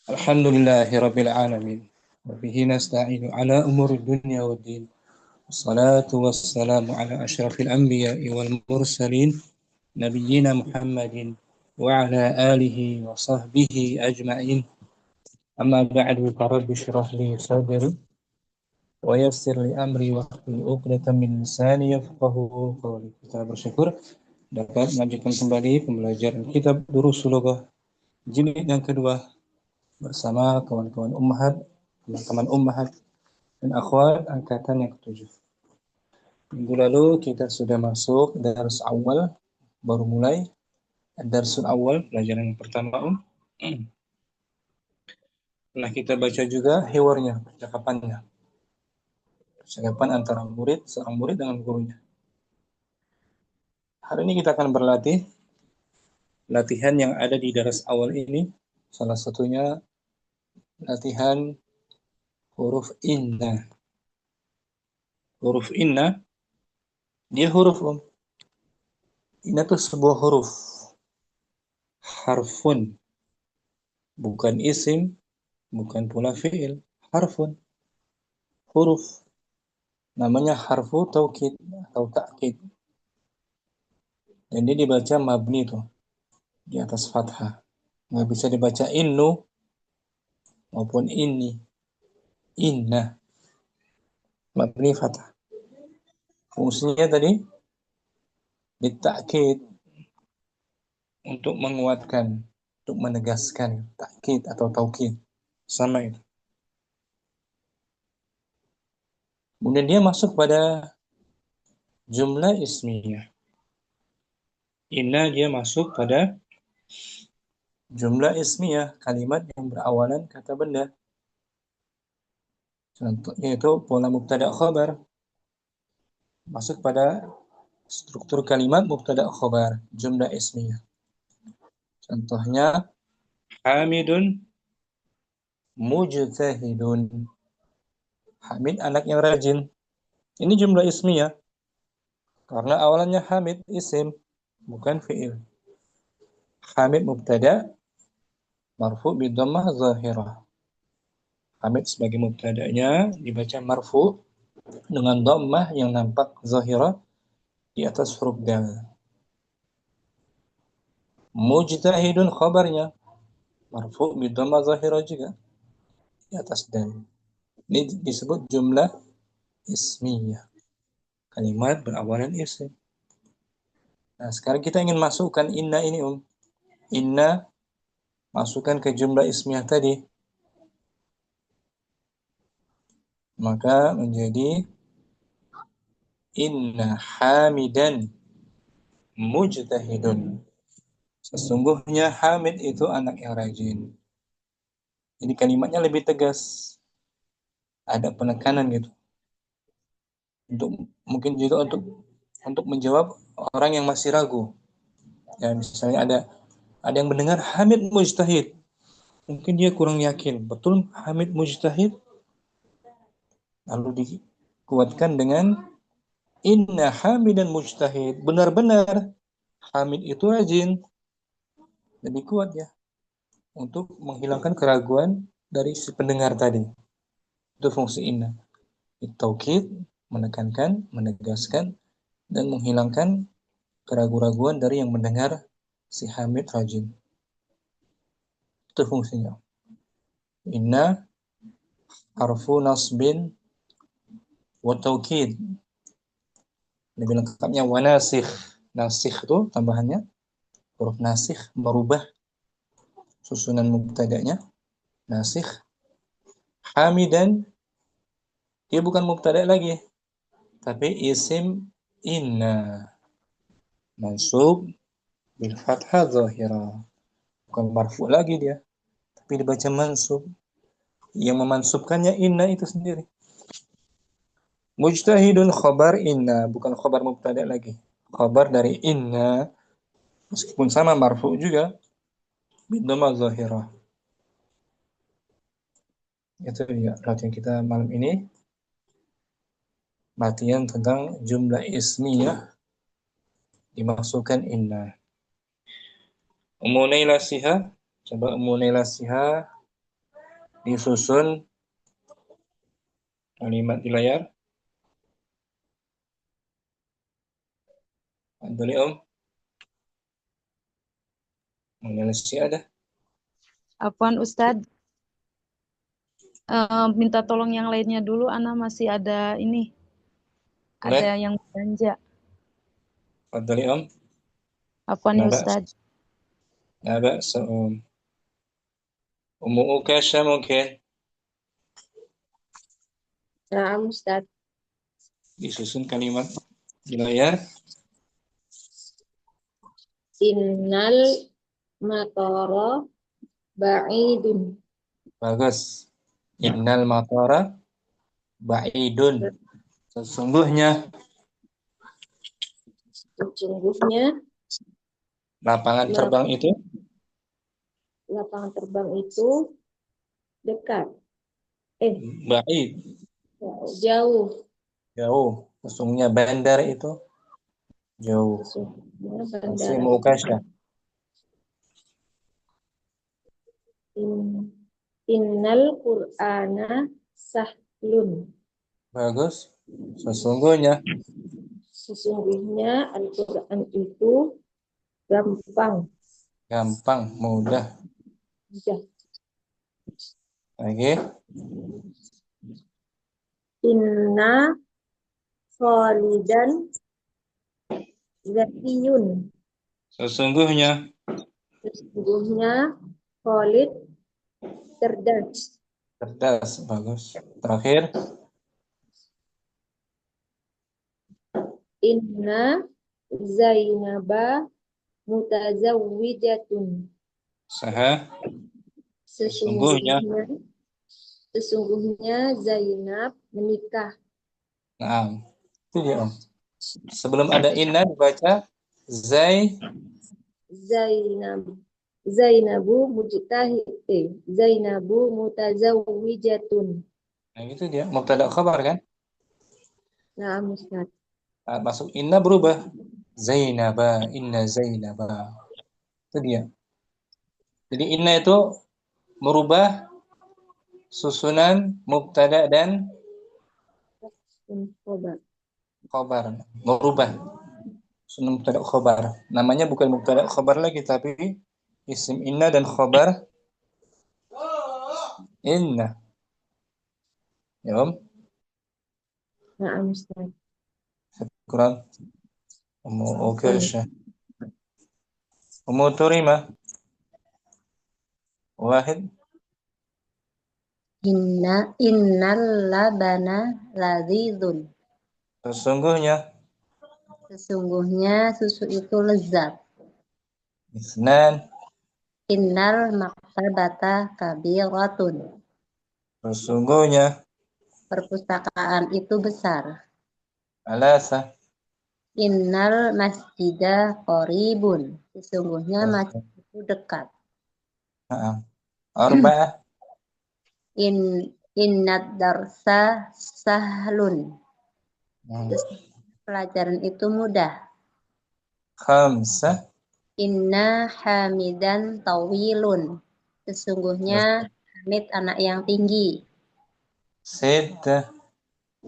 Alhamdulillahi Rabbil Alamin. Wabihi nasta'inu ala umuri dunya wa din. Wassalatu wassalamu ala ashrafil anbiya'i wal mursalin. Nabiyyina Muhammadin wa ala alihi wa sahbihi ajma'in. Amma ba'du farabbi syrah li sadri wa yassir li amri wa hlul 'uqdatam min lisani yafqahu qawli. Kita bersyukur dapat melanjutkan kembali pembelajaran kitab Durusul Lughah jilid yang kedua bersama kawan-kawan ummahat, teman-teman ummahat dan akhwat angkatan yang ketujuh. Minggu lalu kita sudah masuk dars awal, baru mulai darsul awal, pelajaran yang pertama. Nah, kita baca juga hiwarnya, percakapan antara seorang murid dengan gurunya. Hari ini kita akan berlatih latihan yang ada di dars awal ini. Salah satunya latihan huruf inna. Huruf inna, dia huruf inna itu sebuah huruf, harfun, bukan isim, bukan pula fi'il, harfun, huruf. Namanya harfu taukid atau ta'kid. Dan dia dibaca mabni tuh, di atas fathah. Nggak bisa dibaca innu maupun inni. Inna, mabni fathah. Fungsinya tadi ditakid, untuk menguatkan, untuk menegaskan, takkid atau taukid. Sama itu. Kemudian dia masuk pada jumlah ismiyah. Inna dia masuk pada jumlah ismiyah, kalimat yang berawalan kata benda. Contohnya itu pola mubtada khabar. Masuk pada struktur kalimat mubtada khabar, jumlah ismiyah. Contohnya Hamidun mujtahidun. Hamid anak yang rajin. Ini jumlah ismiyah. Karena awalannya Hamid isim, bukan fi'il. Hamid mubtada marfu bi dhammah zahirah. Hamid sebagai mubtada'nya dibaca marfu dengan dhammah yang nampak zahirah di atas huruf dal. Mujtahidun khabarnya marfu bi dhammah zahirah juga di atas dal. Ini disebut jumlah ismiyah. Kalimat berawalan isim. Nah, sekarang kita ingin masukkan inna ini, Inna masukkan ke jumlah ismiyah tadi. Maka menjadi inna hamidan mujtahidun. Sesungguhnya Hamid itu anak yang rajin. Jadi kalimatnya lebih tegas. Ada penekanan gitu. Mungkin juga untuk menjawab orang yang masih ragu. Ya, misalnya ada yang mendengar Hamid mujtahid. Mungkin dia kurang yakin. Betul Hamid mujtahid? Lalu dikuatkan dengan inna hamidan mujtahid. Benar-benar Hamid itu rajin. Lebih kuat ya. Untuk menghilangkan keraguan dari si pendengar tadi. Itu fungsi inna. Taukid, menekankan, menegaskan, dan menghilangkan keraguan-raguan dari yang mendengar si Hamid rajin. Itu fungsinya. Inna harfu nasbin wa taukid. Lebih lengkapnya wa nasikh. Nasikh itu tambahannya huruf nasikh, merubah susunan mubtada'nya. Nasikh. Hamidan, dia bukan mubtada' lagi, tapi isim inna. Mansub bil fathah zahirah. Bukan marfu lagi dia, tapi dibaca mansub. Yang memansubkannya inna itu sendiri. Mujtahidun khabar inna, bukan khabar mubtada lagi. Khabar dari inna, meskipun sama marfu juga, bidhamma zahirah. Itu ya latihan kita malam ini. Latihan tentang jumlah ismiyah dimasukkan inna. Umunai lasiha, coba umunai lasiha. Disusun kalimat di layar. Adli Om. Malaysia ada. Apaan Ustadz? Minta tolong yang lainnya dulu, Ana masih ada ini, ada Boleh? yang belanja. Adli Om. Apaan nih Naba. Ustadz? Naba Om. Umu Ukasha mungkin. Nah, Ustaz. Disusun kalimat di layar. Innal matara ba'idun. Bagus. Innal matara ba'idun. Sesungguhnya lapangan terbang itu dekat. ba'id. Jauh. Jauh. Sesungguhnya bandar itu jauh. Masih Ukasha. Innal Qur'ana sahlun. Bagus. Sesungguhnya Al-Qur'an itu gampang. gampang, mudah. Lagi. Inna Khalidan Zakiyun. Sesungguhnya Khalid cerdas. cerdas. Bagus. Terakhir. Inna Zainaba mutazawwijatun. Saha. Sesungguhnya Zainab menikah. Nah, itu dia Om. Sebelum ada inna dibaca Zainabu mutazawwijatun. Nah, itu dia mubtada khabar kan? Nah, Ustaz. Masuk inna berubah Zainaba, inna Zainaba. Itu dia. Jadi inna itu merubah susunan mubtada dan khabar. Merubah susunan mubtada khabar. Namanya bukan mubtada khabar lagi tapi isim inna dan khabar inna. Ya Om? Nah, Ustaz. Kurang. Oke, Syah. Turima. Wahid. Innal labana ladzizun. Sesungguhnya susu itu lezat. Isnan. Innal maktabata kabiratun. Sesungguhnya perpustakaan itu besar. Alasa. Innal masjida qaribun. Sesungguhnya masjid itu dekat. Arba'ah. Innad darsa sahlun. Pelajaran itu mudah. Khamsah. Inna hamidan tawilun. Sesungguhnya Hamid anak yang tinggi. Sittah.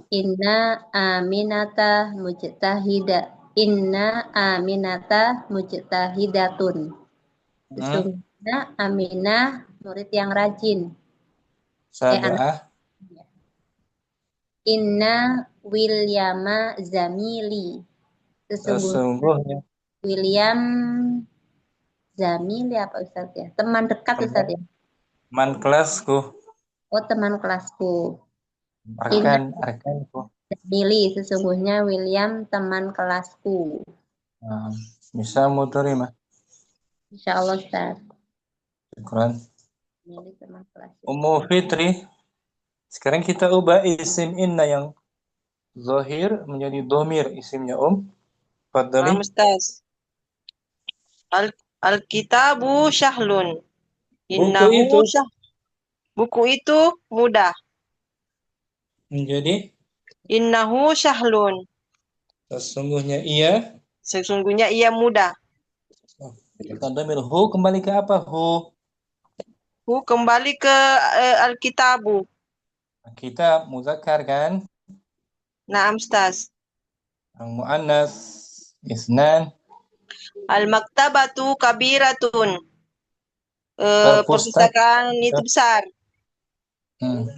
Inna aminata mujtahidatun. Sesungguhnya Aminah murid yang rajin. Sab'ah. Inna Wilyama zamili. Sesungguhnya William zamili apa Ustaz ya? Teman dekat Ustaz ya? Teman kelasku. Oh, teman kelasku. Rekanku. Zamili, sesungguhnya William teman kelasku. Bisa muterima. Insyaallah Ustaz. Syukran. Teman kelasku. Ummu Fitri. Sekarang kita ubah isim inna yang zahir menjadi domir isimnya Fadli. Ustaz. Al-kitabu syahlun. Buku itu mudah. Menjadi Innahu syahlun. Sesungguhnya ia mudah. Kita domir hu kembali ke apa? Hu. kembali ke Alkitabu. Kitab muzakkar kan? Naam, Ustaz. Yang muannas isnan. Al-maktabatu kabiratun. Perpustakaan Perpustakaan itu besar.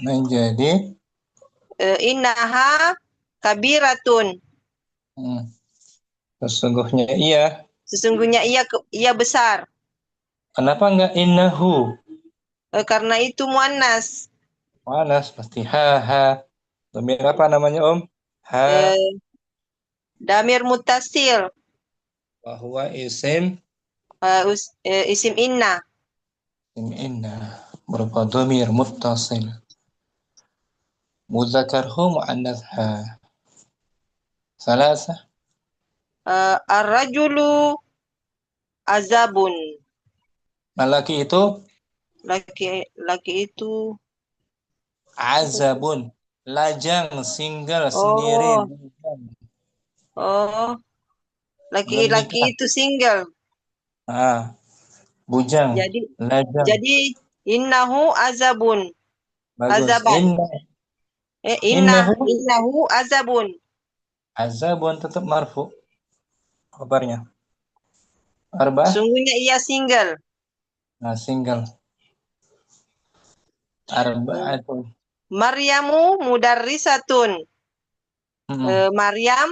menjadi Innaha kabiratun. sesungguhnya ia. Sesungguhnya ia besar. Kenapa enggak innahu? Karena itu muannas. Muannas pasti ha. Dhamir apa namanya Om? Ha. Damir muttasil. Wa huwa isim Isim inna. inna berupa dhamir muttasil. Mudzakarhu muannas ha. Salasa. Ar-rajulu azabun. Laki itu Laki itu azabun. Lajang, single, sendiri. oh oh Belum laki-laki nikah. itu single. Bujang. Jadi Lajang. innahu azabun. Bagus. Azaban. Innahu Innahu azabun. azabun tetap marfu. Kabarnya. Arba. Sungguhnya ia single. Single. Arba'atun. Maryamu mudarrisatun. Maryam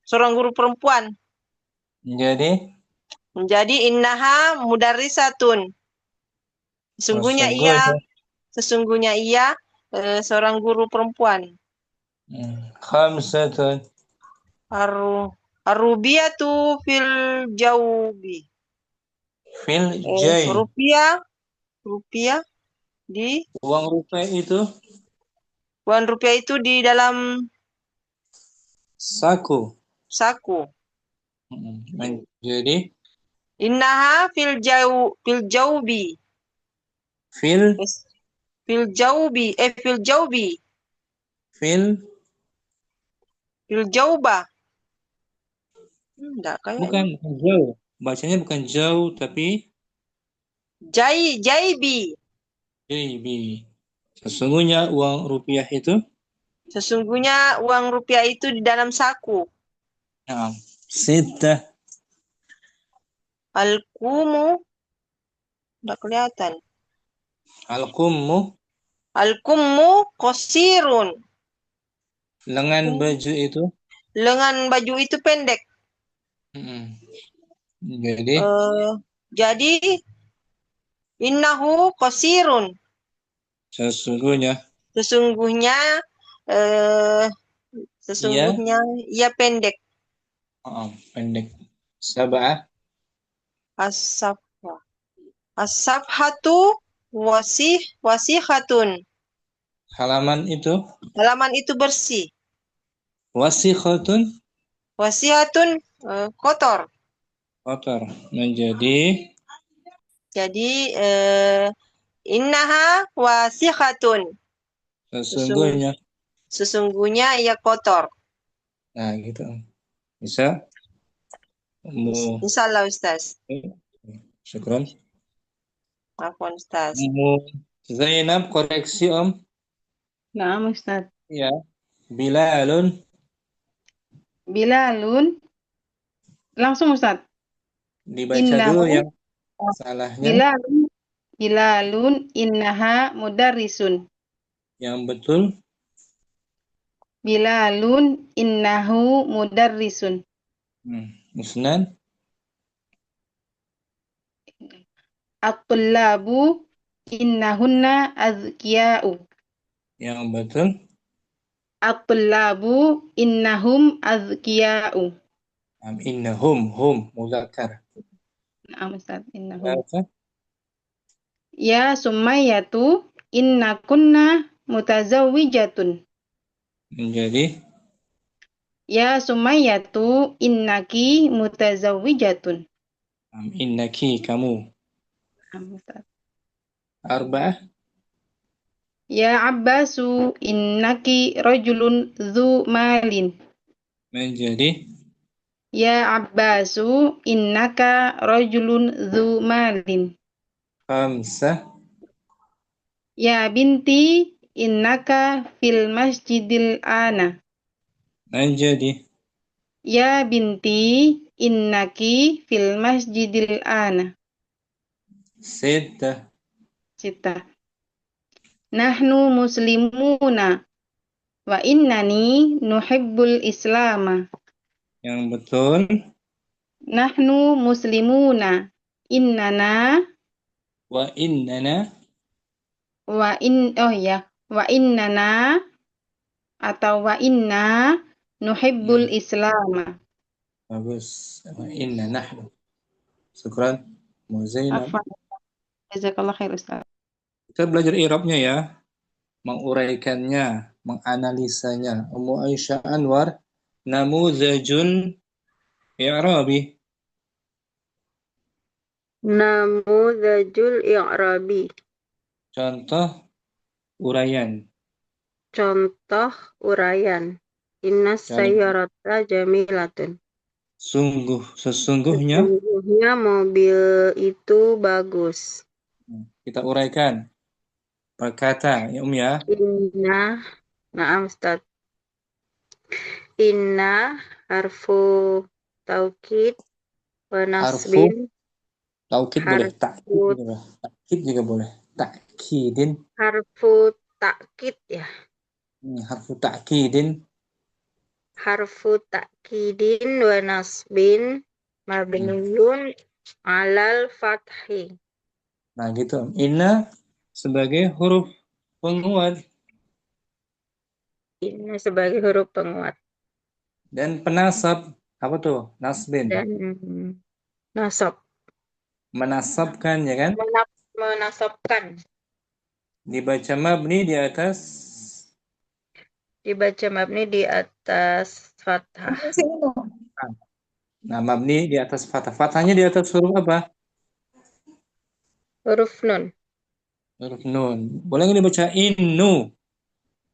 seorang guru perempuan. Menjadi innaha mudarrisatun. Sesungguhnya ia seorang guru perempuan. Khamsatun. Ar-rubiyatu fil jawbi. Fil jay. Rupiah di uang rupiah itu di dalam saku. Menjadi innaha fil jawbi. Fil jawba. Enggak kayak bukan jauh. Bacanya bukan jauh tapi jaibi. Sesungguhnya uang rupiah itu di dalam saku. Sittah. Al-qumu enggak kelihatan. Al-qummu qasirun. Lengan baju itu pendek. Jadi innahu qasirun. Sesungguhnya ia pendek. Pendek. Sab'ah. As-safhatu wasihatun. Halaman itu bersih. Wasihatun Kotor. Jadi innaha wasihatun. Sesungguhnya ia kotor. Nah, gitu. Bisa? Insyaallah Ustaz. Syukran. Afwan Ustaz. Zainab, koreksi Om. Naam Ustaz. Ya. Bilalun. Langsung Ustaz. Dibaca dulu yang salahnya. Bilalun innaha mudarrisun. Yang betul. Bilalun innahu mudarrisun. Musnan. At-tullabu innahunna azkiya'u. Yang betul. At-tullabu innahum azkiya'u. Innahum muzakkar. Naam Ustaz, innahum. Apa? Ya Sumayyatu innakunna mutazawwijatun. Menjadi Ya Sumayyatu innaki mutazawwijatun. innaki kamu. Arba'ah. Ya Abbasu innaki rajulun dzu malin. Menjadi Ya Abbasu innaka rajulun dzu malin. Khamsah. Ya binti innaka fil masjidil ana. Menjadi Ya binti innaki fil masjidil ana. sittah. Cita. Nahnu muslimuna wa innani nuhibbul islama. Yang betul. Nahnu muslimuna. Innana Wa innana. wa innana atau wa inna nuhibbul islama. Bagus. Wa inna nahnu. Syukran. Mu Zainab. Afwan. Jazakallah khair Ustaz. Kita belajar i'rabnya ya. Menguraikannya, menganalisanya. Ummu Aisyah Anwar, namuzajun i'rabi. Namuzajul i'rabi. Contoh uraian. Contoh uraian. Inna sayyarata jamilatun. Sesungguhnya. Sesungguhnya mobil itu bagus. Kita uraikan. Berkata, ya ya. Na'am Ustaz. Inna harfu taukid wa nasbin. Taukid boleh, takkid juga boleh. Takkidin. Harfu takkid ya. Harfu takkidin. Harfu takkidin wa nasbin mabniyun alal fathi. Nah gitu. Inna sebagai huruf penguat. Inna sebagai huruf penguat. Dan penasab. Apa tuh? Nasbin. Dan nasab. Menasabkan ya kan? Menasabkan. Dibaca mabni di atas. Dibaca mabni di atas fathah. Nah mabni di atas fathah. Fathahnya di atas huruf apa? Huruf nun. Huruf nun. Boleh nggak dibaca innu?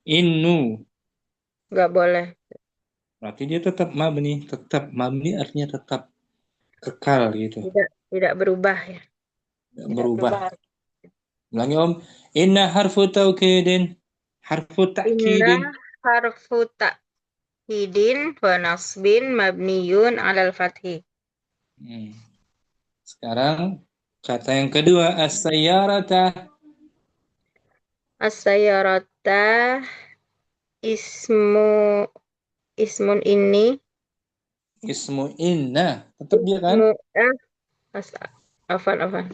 Innu. Nggak boleh. Berarti dia tetap mabni. Tetap mabni artinya tetap kekal gitu. Tidak berubah ya. Tidak berubah. Ulangi Om. Inna harfu taukidin. Harfu ta'kidin. Inna harfu ta'kidin wa nasbin mabniyun alal fathi. Sekarang kata yang kedua. As-sayyarata. As-sayyarata ismun ini. Ismu inna. Tetap dia kan? Afan.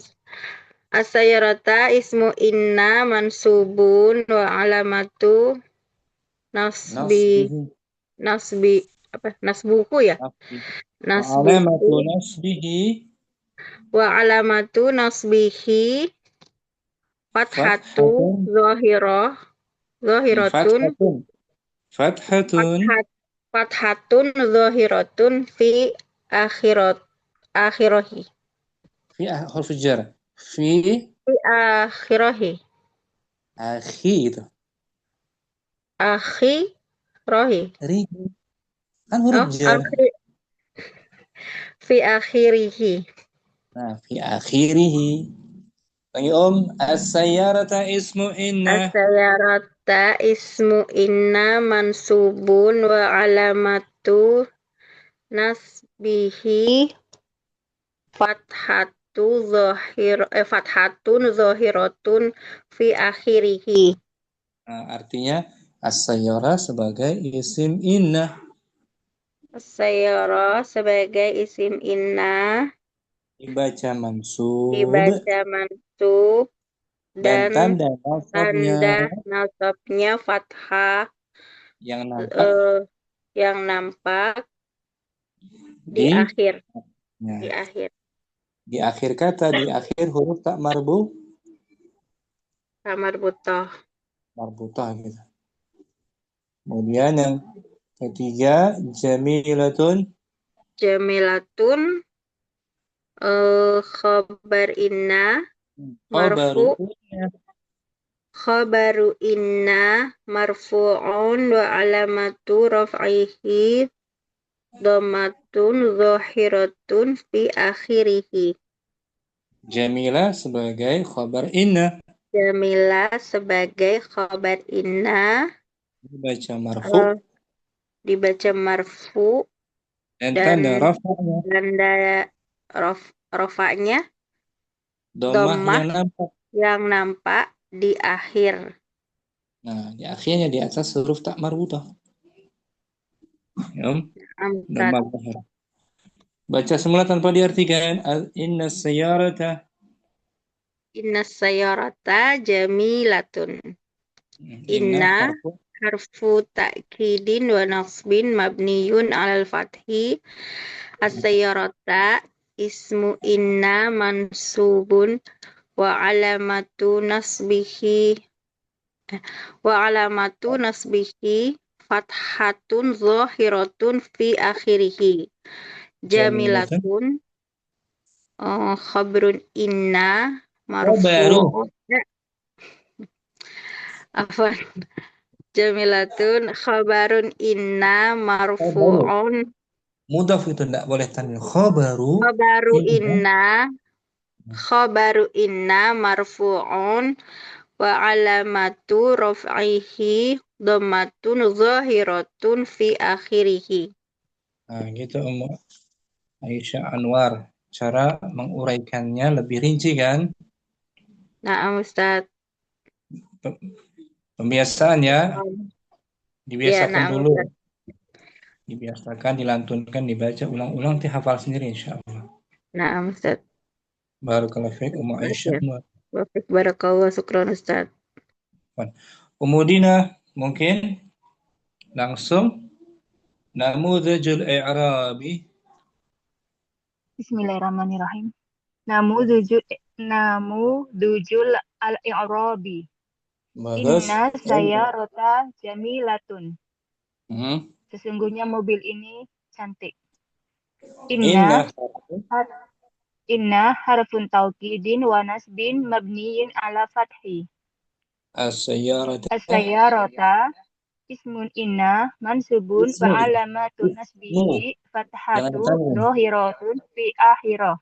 As-sayyarata ismu inna mansubun wa alamatu nasbuhu ya. Alamatu nasbihi. Wa alamatu nasbihi fathatu zahiratun. Fathatun zahiratun fi akhirahi. Fi huruf jar. Fi akhirahi. Akhi itu. Akhirahi. Kan huruf jar. Fi akhirihi. Nah, fi akhirihi. Lagi Om, as-sayyarata ismu inna. As-sayyarata ismu inna mansubun wa alamatu nasbihi fathatun zahiratun fi akhirihi. Nah, artinya as-sayyara sebagai isim inna. As-sayyara sebagai isim inna Dibaca mansub. Dan tanda nasabnya fathah yang nampak di akhir. Di akhir kata, di akhir huruf tak marbutah. Marbutah gitu. Kemudian yang ketiga, jamilatun. Khabar inna Khabaru inna marfu'un wa alamatu raf'ihi Dhammatun zahiratun fi akhirihi. Jamilah sebagai khabar inna. Jamilah sebagai khabar inna. Dibaca marfu. Kalau dibaca marfu Dan dan tanda rafa'nya. tanda rofaknya Dhammah dhammah yang nampak. yang nampak di akhir. Nah, di akhirnya di atas huruf tak marbutah. Ya, Amsat. dhammah zahir. Baca semula tanpa diartikan. Inna sayyarata. Inna sayyarata jamilatun. Inna harfu. harfu ta'kidin wa nasbin mabniyun alal fathi. As-sayyarata ismu inna mansubun wa alamatu nasbihi fathatun zahiratun fi akhirihi. Jamilatun khabrun inna marfu'un. Afwan. Jamilatun khabarun inna marfu'un. Mudhaf itu tidak boleh tanwin. Khabaru Khabaru inna marfu'un wa alamatu raf'ihi dhammatun zahiratun fi akhirihi. Nah, gitu Ummu Aisyah Anwar. Cara menguraikannya lebih rinci kan? Nah, Ustaz. Pembiasaan ya. Dibiasakan nah, dulu. Ustaz. Dibiasakan, dilantunkan, dibaca ulang-ulang, hafal sendiri insyaallah. Nah, Ustaz. Barakallahu fiik Ummu Aisyah Anwar. Wafik barakallah, syukran Ustaz. Ummu Dina, mungkin langsung namudhajul i'rabi. Bismillahirrahmanirrahim. Namudujul al-i'rabi. Bagus. Inna sayyarata jamilatun. Hmm. Sesungguhnya mobil ini cantik. Inna Inna harfun taukidin wa nasbin mabniyin ala fathi. as-sayyarata As-sayyarata ismun inna mansubun Ismu. wa alamatun nasbihi fathatu Jangan dohiratun fi akhirah.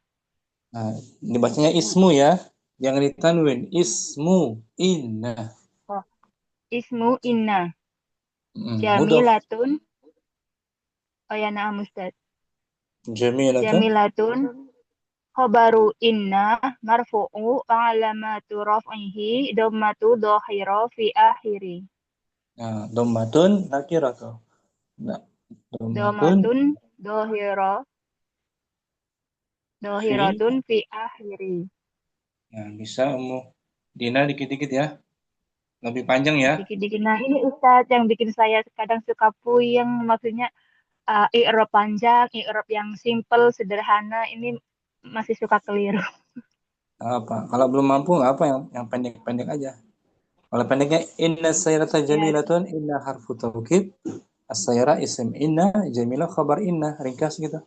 Nah, dibacanya ismu ya. Jangan ditanwin. Ismu inna. Ismu inna. Mudah. Jamilatun. Oh ya na'am Ustaz. Jamilatun. Khobaru inna marfu'u alamatu raf'ihi dhammatu dhahira fi akhiri. Nah, dhammatun nakiratu. Nah, Dhammatun dhahiratun fi akhiri. Nah, bisa Ummu Dina dikit-dikit ya. Lebih panjang ya. Dikit-dikit. Nah, ini Ustaz yang bikin saya kadang suka puyeng, maksudnya i'rab panjang, i'rab yang simple, sederhana, ini masih suka keliru. Apa? Kalau belum mampu nggak apa yang pendek-pendek aja. Kalau pendeknya inna sayyarata jamilatun, inna harfu taukid, as-sayyara isim inna, jamilah khabar inna, ringkas gitu.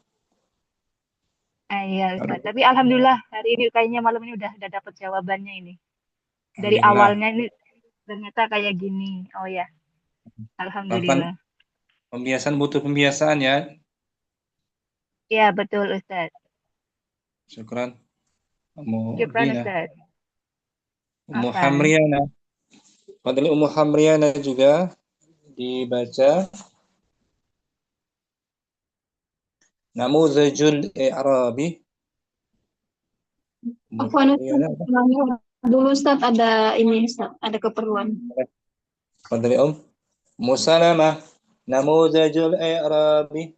Iya Ustaz. Tapi alhamdulillah hari ini kayaknya malam ini udah dapat jawabannya ini. Dari Alhamdulillah. awalnya ini ternyata kayak gini. Oh ya. Alhamdulillah. Pembiasaan butuh pembiasaan ya. Iya betul Ustaz. Syukran. Ummu Syukran Dina. Ustaz. Ummu Hamriana. Padahal Ummu Hamriana juga dibaca namuzajul i'rabi. Afwan dulu Ustaz, ada ini Ustaz, ada keperluan. Padahal Musalamah namuzajul i'rabi.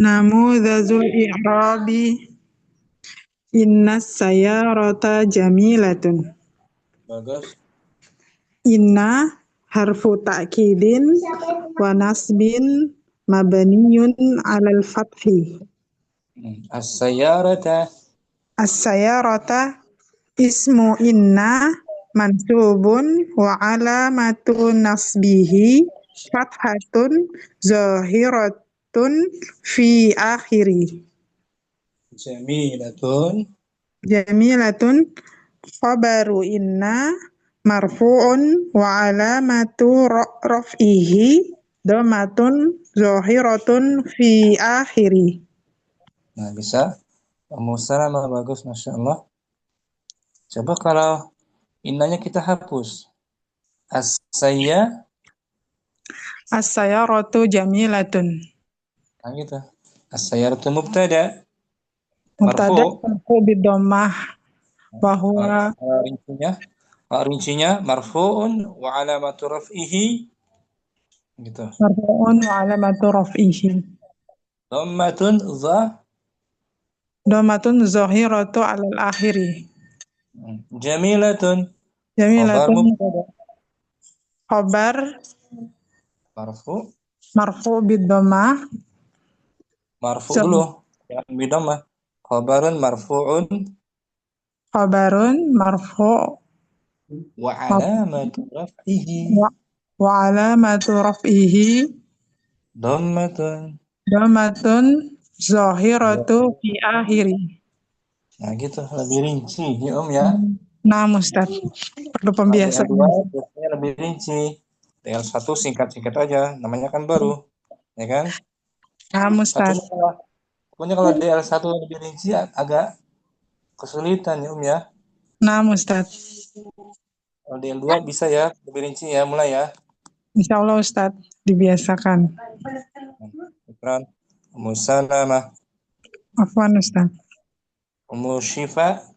Namudhajul i'rabi inna sayyarata jamilatun. Bagus. Inna harfu ta'kidin wa nasbin mabniyun 'alal fathi. As-sayyarata As-sayyarata ismu inna mansubun wa alamatu nasbihi fathatun zahiratun fi akhiri. Jamilatun khabaru inna marfu'un wa alamatu raf'ihi Domatun zohiratun fi akhiri. Nah, bisa. Ummu Salamah bagus, Masya Allah. Coba kalau innanya kita hapus. As-sayya, As-sayaratu jamilatun. nah gitu. As-sayyaratu mubtada, Mubtada marfu. marfu bidammah wa huwa Kalau rincinya marfu'un wa alamatu raf'ihi gitu. marfu'un wa alamatu raf'ihi. Dhammatun Domatun zohiratu alal akhiri. jamilatun khabar Jamilatun mubtada khobar marfu marfu bidammah. marfu dulu jangan bidhamah. Khabarun marfu'un Khobarun marfu wa alamatu raf'ihi wa alamatu raf'ihi dhammatun. domatun zohiratu fi akhiri. Nah gitu lebih rinci ya Om ya. Nah, Ustaz, perlu Kalau DL2 pembiasaan. biasanya lebih rinci. DL1 singkat-singkat aja, namanya kan baru, ya kan? Nah, Ustaz. Pokoknya kalau DL1 lebih rinci agak kesulitan ya Om ya. Nah, Ustaz. Kalau DL2 bisa ya, lebih rinci ya, mulai ya. Insya Allah, Ustaz, dibiasakan. Ikran, Ummu Salamah, Afwan, Ustaz. Ummu Syifa,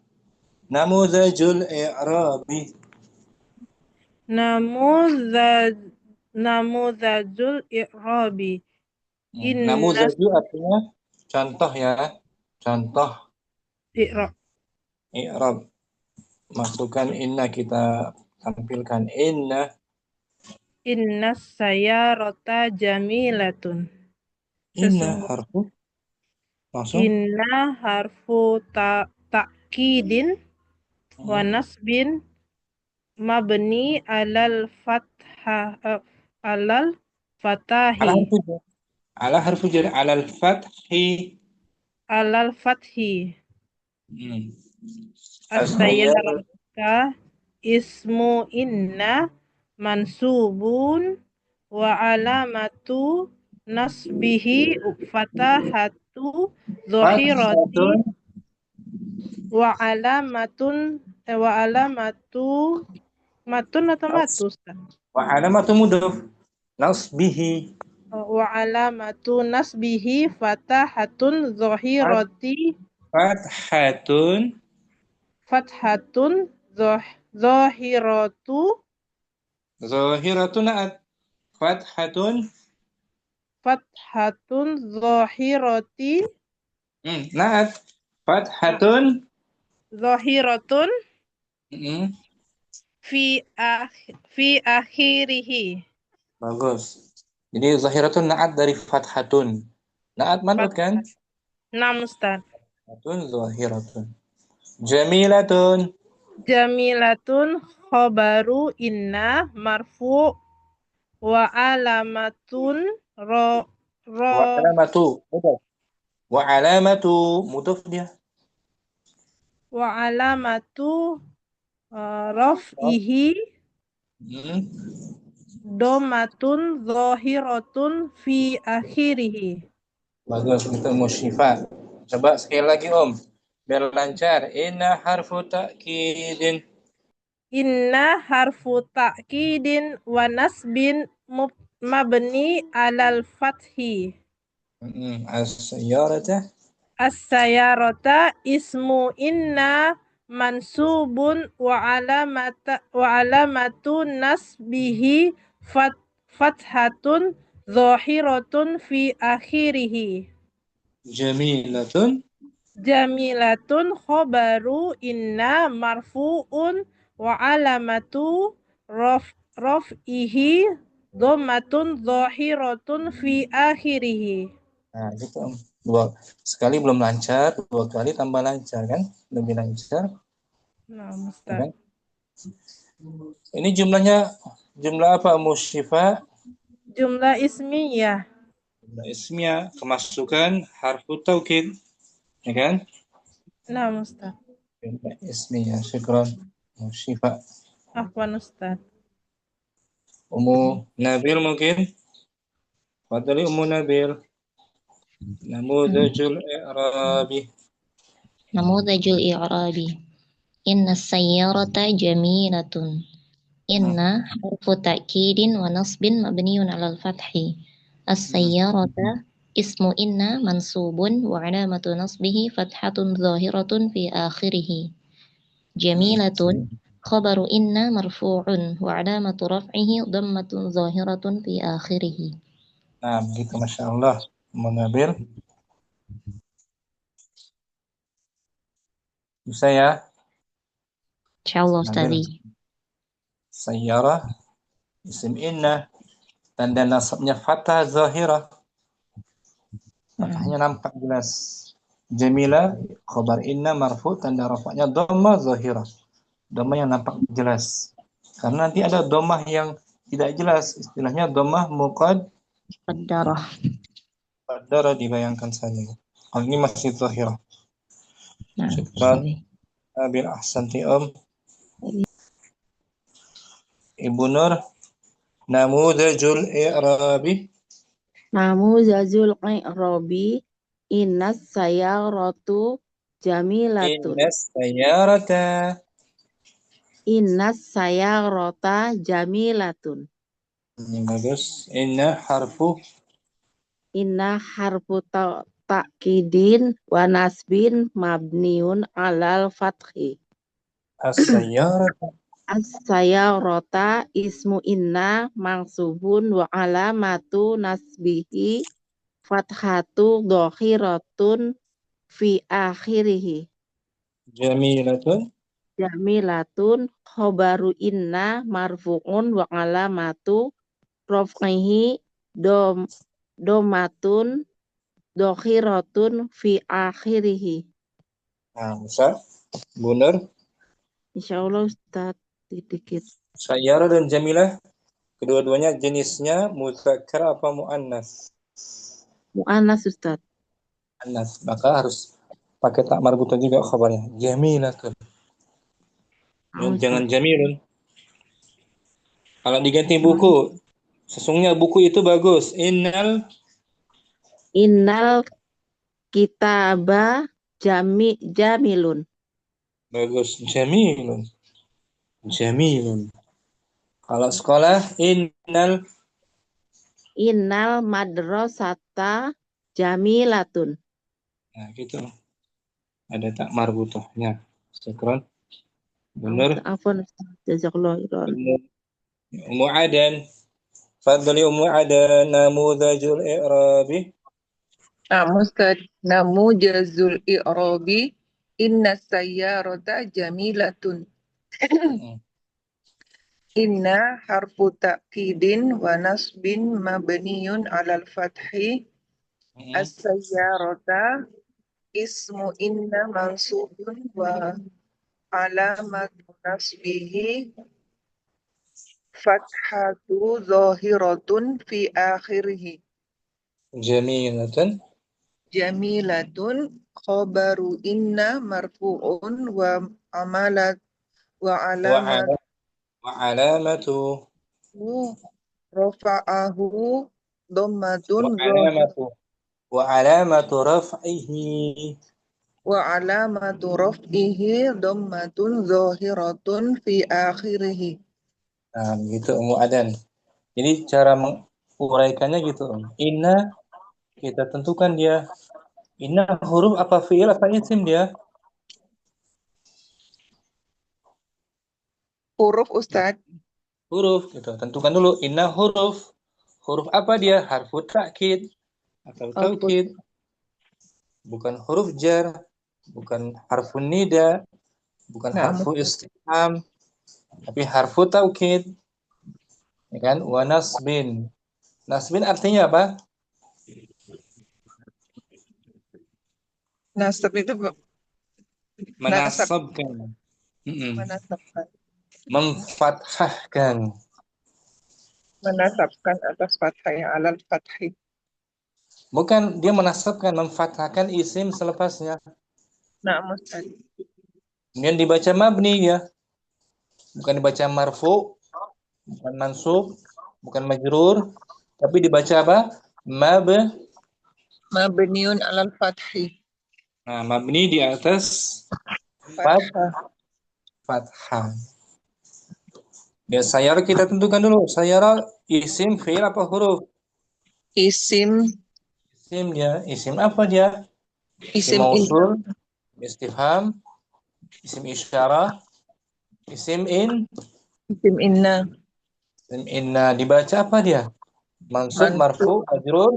namuzajul i'rabi. Namuzajul i'rabi. Namuzaju artinya contoh ya, contoh I'rab. i'rab. Masukkan inna, kita tampilkan inna. Inna sayyarata jamilatun. Inna harfu langsung Inna harfu ta'kidin wa nasbin mabni alal fatahi ala harfu jar alal fathi. alal fathi As-sayyar as-sayyarata ismu inna mansubun wa alamatu nasbihi fatahatu zahirati wa alamatu matun atau matus wa alamatu mudhaf nasbihi wa alamatu nasbihi fatahatun zahirati fathatun zahiratu zahiratun fathatun zahirati naat fathatun zahiratun mm, fi akhirihi. bagus. Jadi zahiratun naat dari fathatun. Naat manut kan? Nam Ustaz. Fathatun zahiratun. Jamilatun Jamilatun khobaru inna marfu wa alamatun wa alamatu mudhaf. Wa alamatu mudhaf dia. wa alamatu raf'ihi domatun zahiratun fi akhirihi. Bagus, itu musyifa. Coba sekali lagi Om, biar lancar. Inna harfu ta'kidin. Inna harfu ta'kidin wa nasbin mabni alal fathi. As-sayyarata As-sayyarata ismu inna mansubun wa alamatu nasbihi fathatun zahiratun fi akhirihi. jamilatun Jamilatun khobaru inna marfu'un wa alamatu raf'ihi dhammatun zahiratun fi akhirihi. Nah, gitu Om. Sekali belum lancar, dua kali tambah lancar kan? Lebih lancar. Nah, Ya Ustaz. kan? Ini jumlah apa musyifa? Jumlah ismiyah. Jumlah ismiyah, kemasukan harfu taukid. Ya kan? Nah, Ustaz. Jumlah ismiyah, syukran. Musyifa. Afwan Ustaz. Ummu Nabil mungkin? Fadli Ummu Nabil. Namudajul i'rabi. Namudajul i'rabi. Inna sayyarata jamilatun. Inna harfu ta'kidin wa nasbin mabniun 'alal fathi. As-sayyarata ismu inna mansubun wa 'alamatu nasbihi fathatun zahiratun fi akhirih. Jamilatun khabaru inna marfu'un wa 'alamatu raf'ihi dhammatun zahiratun fi akhirih. Nah, begitu Masya Allah. Ummu Nabil. Bisa ya? Insyaallah Nabil. Ustazi. Sayyarah isim inna, tanda nasabnya fathah zahirah. Fathahnya nampak jelas. Jamila khabar inna marfu, tanda rafa'nya dhammah zahirah. Dhammah yang nampak jelas. Karena nanti ada dhammah yang tidak jelas, istilahnya dhammah muqaddara, dibayangkan saja. Kalau ini masih zahirah. Nah, Syukran. Nabil ahsanti Om. Ibu Nur. Namudajul i'rabi. Namuzajul i'rabi innas sayyaratu jamilatun. Innas sayyarata. Innas sayyarata jamilatun. Bagus. Inna harfu Ta'kidin wa nasbin mabniun 'alal fathi. as-sayyarata. As-sayyarata ismu inna mansubun wa alamatu nasbihi fathatu dhahiratun fi akhirih. Jamilatun. Jamilatun khobaru inna marfu'un wa alamatu raf'ihi domatun dhahiratun fi akhirih. Nah, bisa. Bu Nur. Insyaallah Ustaz dikit. Sayyarah dan Jamilah, kedua-duanya jenisnya mudzakkar apa muannas? Mu'annas Ustaz. Muannas. Maka harus pakai tak marbutah juga khabarnya. Jamilatun. Jangan jamilun. Kalau diganti buku, sesungguhnya buku itu bagus. Innal kitaba jamilun. Bagus. Jamilun. Kalau sekolah, Innal madrasata jamilatun. Nah, gitu. Ada tak marbutahnya. Syukran. Benar. Afwan Ustaz. Jazakallahu khairan. Ummu Adan. Fadli Ummu Adan. Namudajul i'rabi. Ustaz, namujazul i'rabi inna sayyarata jamilatun. Inna harfu ta'kidin wa nasbin mabniyun 'alal fathi. As-sayyarata ismu inna mansubun wa alamatu nasbihi fathatu zahiratun fi akhirih. Jamilatun khabaru inna marfu'un wa alamatu rafa'ahu dhammatun wa alamatu raf'ihi dhammatun zahiratun fi akhirih. Nah, gitu Ummu Adan. Jadi cara menguraikannya gitu. Inna kita tentukan dia. Inna huruf apa fi'il apa isim dia? Huruf Ustaz. Huruf gitu. Tentukan dulu inna huruf. Huruf apa dia? Harfu ta'kid atau taukid. Bukan huruf jar, bukan harfun nida, bukan harfu istifham, tapi harfu taukid. Ya kan? Wa nasbin. Nasbin artinya apa? Nasab itu menasabkan. Menasabkan. Memfathahkan. Menasabkan atas fathah yang alal fathi. Bukan, dia menasabkan, memfathahkan isim selepasnya. Nah, Ustaz. Kemudian dibaca mabni ya. Bukan dibaca marfu, bukan mansub, bukan majrur, tapi dibaca apa? Mab. Mabniun alal fathi. Nah, mabni di atas fathah. Ya, sayara kita tentukan dulu. Sayara isim, fi'il apa huruf? Isim, Isim dia. Isim apa dia? Isim isim mausul, istifham, isim isyarah, isim isim inna. isim inna. Dibaca apa dia? Mansub, marfu, majrur,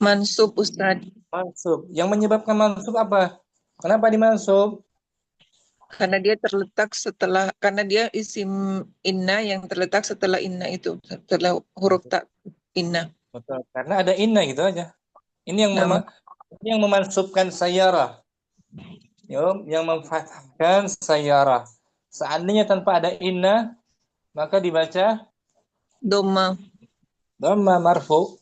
Mansub Ustaz. mansub. Yang menyebabkan mansub apa? Kenapa dimansub? Karena dia terletak setelah, karena dia isim inna yang terletak setelah inna itu, setelah huruf tak inna. Betul. Karena ada inna gitu aja. Ini Nah, yang memansubkan sayara. Yang memfathahkan sayara. Seandainya tanpa ada inna, maka dibaca doma. dhamma marfu.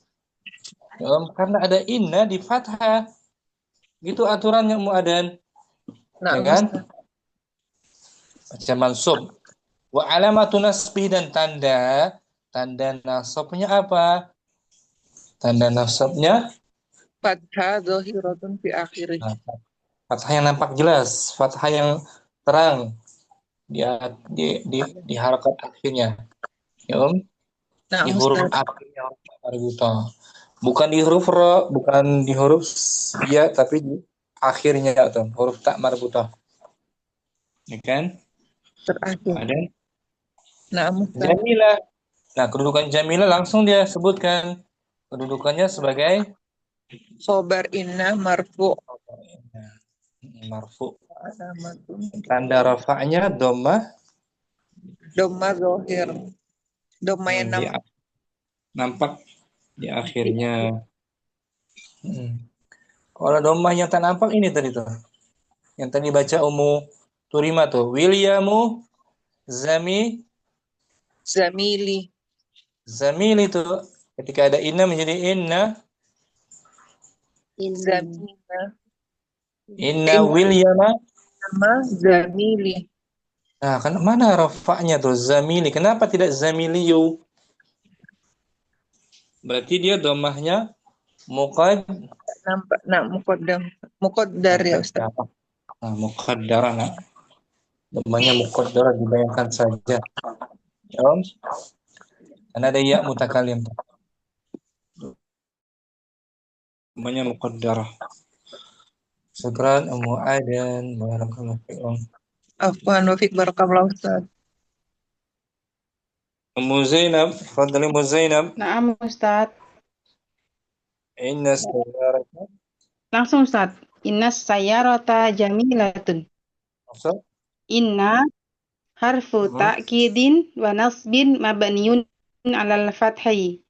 Karena ada inna di fathah. Gitu aturannya muadan. Nah, Ya kan? Ustaz. Baca mansub. Wa alamatu nasbih dan tanda. Tanda nasabnya apa? Tanda nasabnya Fathah zahiratun fi akhirih. nah, fathah yang nampak jelas, fathah yang terang di harakat akhirnya. Ya, Nah, di huruf Ustaz. akhirnya marbuta. Bukan di huruf ra, bukan di huruf ya, tapi di akhirnya atau huruf tak marbuta. Ya kan? Terakhir. Ada Nah, Ustaz. Jamilah. Nah, kedudukan Jamilah langsung dia sebutkan. Kedudukannya sebagai Khobar inna marfu. marfu. Alamatun. Tanda rafa'nya dhammah Doma zahir. Doma yang nampak di akhirnya. Kalau dhammah yang tak nampak ini tadi tuh. Yang tadi baca Turima tuh. Williamu zamili. Zamili itu ketika ada inna menjadi Zamina. inna Williama. Nama zamili. Nah, kan mana rafa'nya tuh Zamili? Kenapa tidak Zamiliyu? Berarti dia dhammahnya Nampak, nak muqaddar ya Ustaz. Nah, muqaddarah. Nah. Dhammahnya muqaddarah, dibayangkan saja. Ya, karena ada ya mutakalim. Dhammahnya muqaddarah. Syukran Ummu Adan, barakallahu fiikum. Afwan wa fiik barakallahu Ustaz. Ummu Zainab, fadli Ummu Zainab. Naam Ustaz. Inna sayyarata. Langsung Ustaz. Inna sayyarata jamilatun. Maksud? Inna harfu ta'kidin wa nasbin mabniyun alal fathi.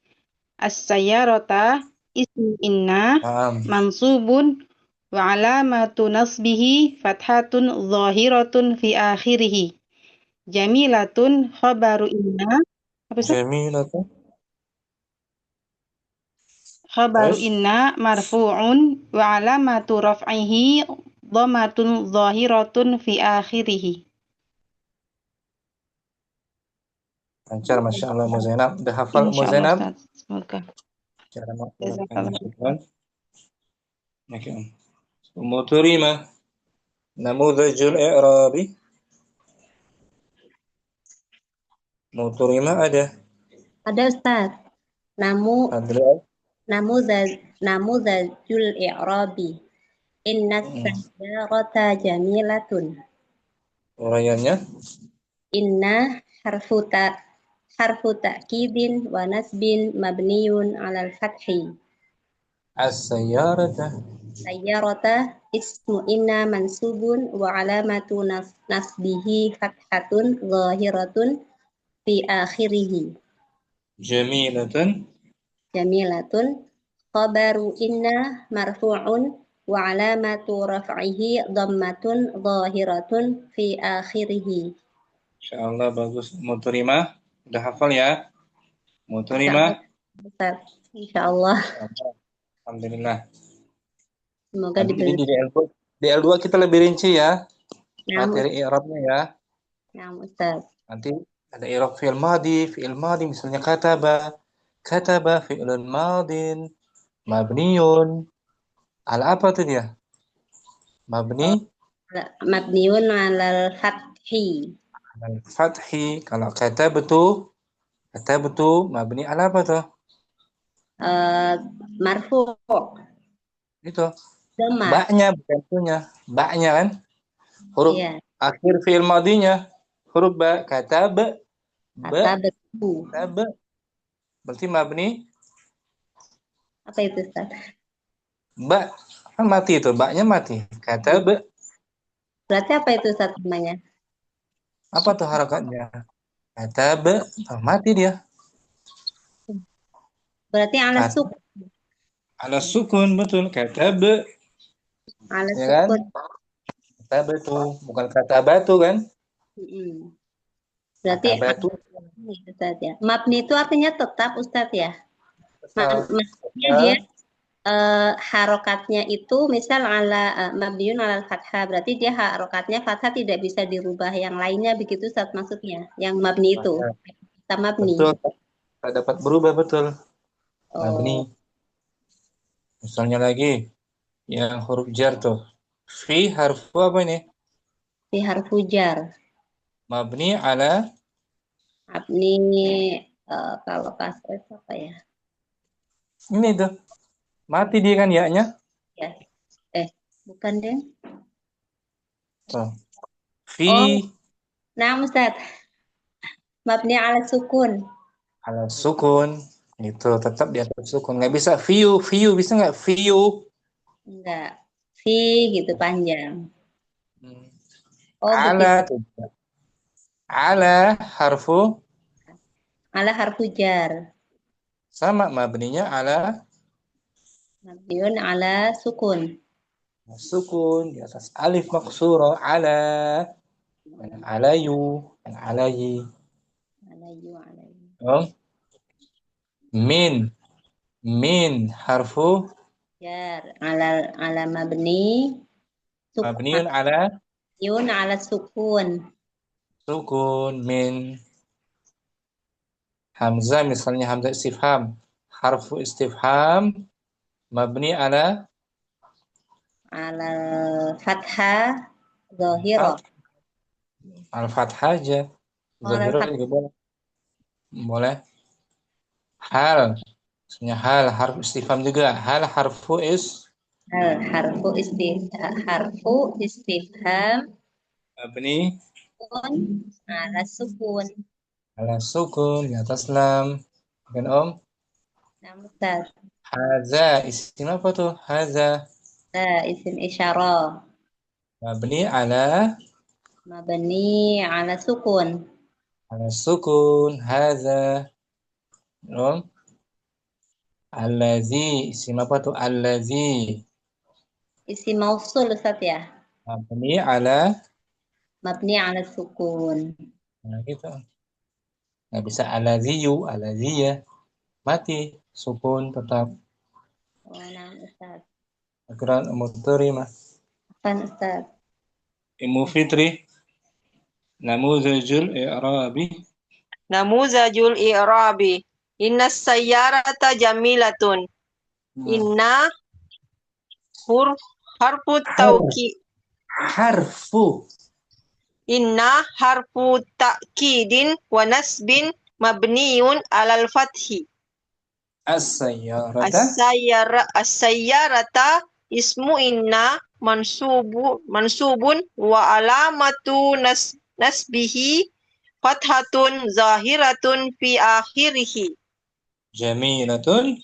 As-sayyarata ismu inna mansubun wa alamatu nasbihi fathatun zahiratun fi akhirih. Jamilatun khabaru inna. Apa Ustaz? Jamilatun. Khabaru inna marfu'un wa alamatu raf'ihi dhammatun zahiratun fi akhirih. Lancar, Masya Allah, Ummu Zainab. Udah hafal Ummu Zainab? Semoga. Cara melakukan. Oke. Ummu Turima. Namudhajul i'rabi. Ummu Turima ada? Ada Ustaz. Namudhajul i'rabi. Inna sayyarata jamilatun. Uraiannya? Inna harfu ta'kidin wa nasbin mabniyun 'alal fathi. As-sayyarata. Sayyarata ismu inna mansubun wa alamatu nasbihi fathatun zahiratun fi akhirih. Jamilatun. Khabaru inna marfu'un wa alamatu raf'ihi dhammatun zahiratun fi akhirih. Insyaallah bagus. Ummu Turima. Udah hafal ya? Ummu Turima. Insyaallah. Alhamdulillah. Semoga diberi. Di L2 kita lebih rinci ya. Nah, materi i'rabnya ya. Nah, Ustaz. Nanti ada i'rab fi'il madi misalnya kataba fi'lun madin, Mabniun. Ala apa tuh dia? Mabni Mabniun alal fathi. al fathi. Kalau kata betul mabni ala apa tuh? Marfu. Itu. Dhamma. Baknya bukan punya. Baknya kan? Huruf Iya. akhir fi'il madinya. Huruf ba. Kata ba. Ba. Katabtu. Kata ba. Berarti mabni Apa itu, Ustaz? ba. Kan mati itu. Baknya mati. Kata ba. Berarti apa itu, Ustaz, namanya? Apa tuh harakatnya? Kata ba. Mati dia. Berarti ala Kata sukun. ala sukun, betul. Kata ba. Ala Ya kan? sukun. Kata batu. Bukan kata batu kan? Mm-mm. Kata Berarti batu. Ustaz ya. Mabni itu artinya tetap, Ustaz ya. Tetap. Maksudnya dia harokatnya itu misal ala mabniun alal fathah, berarti dia harokatnya fathah tidak bisa dirubah yang lainnya, begitu Ustaz maksudnya. Yang mabni itu. Kita mabni. Betul. Tak dapat berubah, betul. Oh. Mabni. Misalnya lagi yang huruf jar tuh. Fi harfu apa ini? Fi harfu jar. Mabni ala Mabni kalau kasrah apa ya? ini tuh. Mati dia kan ya-nya? Ya. Bukan deh. Tuh. Fi Nah, Ustaz. Mabni ala sukun. ala sukun. Itu tetap di atas sukun. Nggak bisa fiu bisa nggak fiu? Enggak. Fi gitu panjang. Oh, Ala begitu. tidak. Ala harfu Ala harfu jar. sama mabninya ala Mabniun ala sukun. sukun di atas alif maksuro ala alayu alayi. Alayu alayu. Oh. Min harfu Jar. Ala mabni. mabniun ala Mabniun ala sukun. sukun. Min hamzah misalnya hamzah istifham harfu istifham mabni ala Ala fathah zahirah. al-fathah aja. Zahirah juga boleh. Boleh. Hal. Misalnya hal harfu istifham juga. Hal harfu Harfu istifham mabni ala sukun. ala sukun di atas lam. Kan Om? Nah, Ustaz. Haza isim apa tuh? Haza Isim isyarah. mabni ala sukun. ala sukun. Haza. Om? Allazi isim apa tuh? Allazi Isim mausul, Ustaz ya. mabni ala sukun. nah gitu. Nggak bisa alaziyu, alaziya. Mati, sukun tetap. Oh, nah, Ustaz. Akhiran umur terima. Apaan, Ustaz? Imu Fitri. Namuzajul i'rabi. Namuzajul i'rabi. Inna sayyarata jamilatun. Inna harfu tauki. Harfu. Inna harfu ta'kidin wa nasbin mabniun alal fathi. As-sayyarata ismu inna mansubun wa alamatu nasbihi fathatun zahiratun fi akhirih. Jamilatun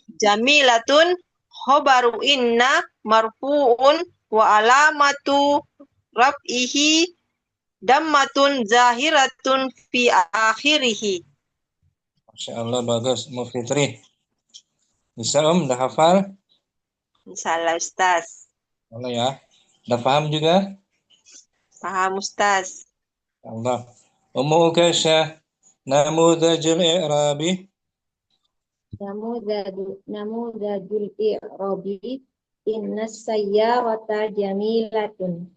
khobaru inna marfu'un wa alamatu raf'ihi dammatun zahiratun fi akhirih. Masya Allah, bagus. Imu Fitri. Bisa Om, udah hafal? Insyaallah Ustaz. Allah ya. Udah paham juga? Paham Ustaz. Allah. Ummu Ukasha. Namuzajul i'rabi. Namuzajul i'rabi. Inna sayyarata jamilatun.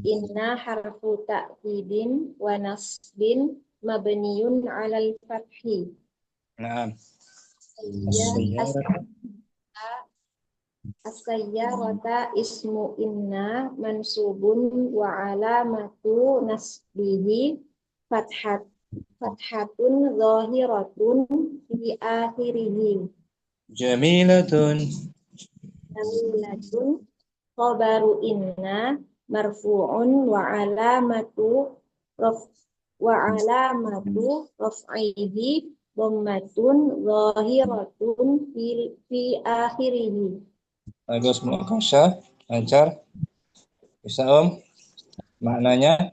Inna harfu ta'kidin wa nasbin mabniyun 'alal fathi. Naam. As-sayyarata. As-sayyarata ismu inna mansubun wa alamatu nasbihi fathatun zahiratun fi akhirih. Jamilatun. Jamilatun khabaru inna marfu'un wa alamatu raf'ihi dhammatun zahiratun fi akhirih. Bagus, Mu'akasha. Lancar. Bisa, Om? Maknanya?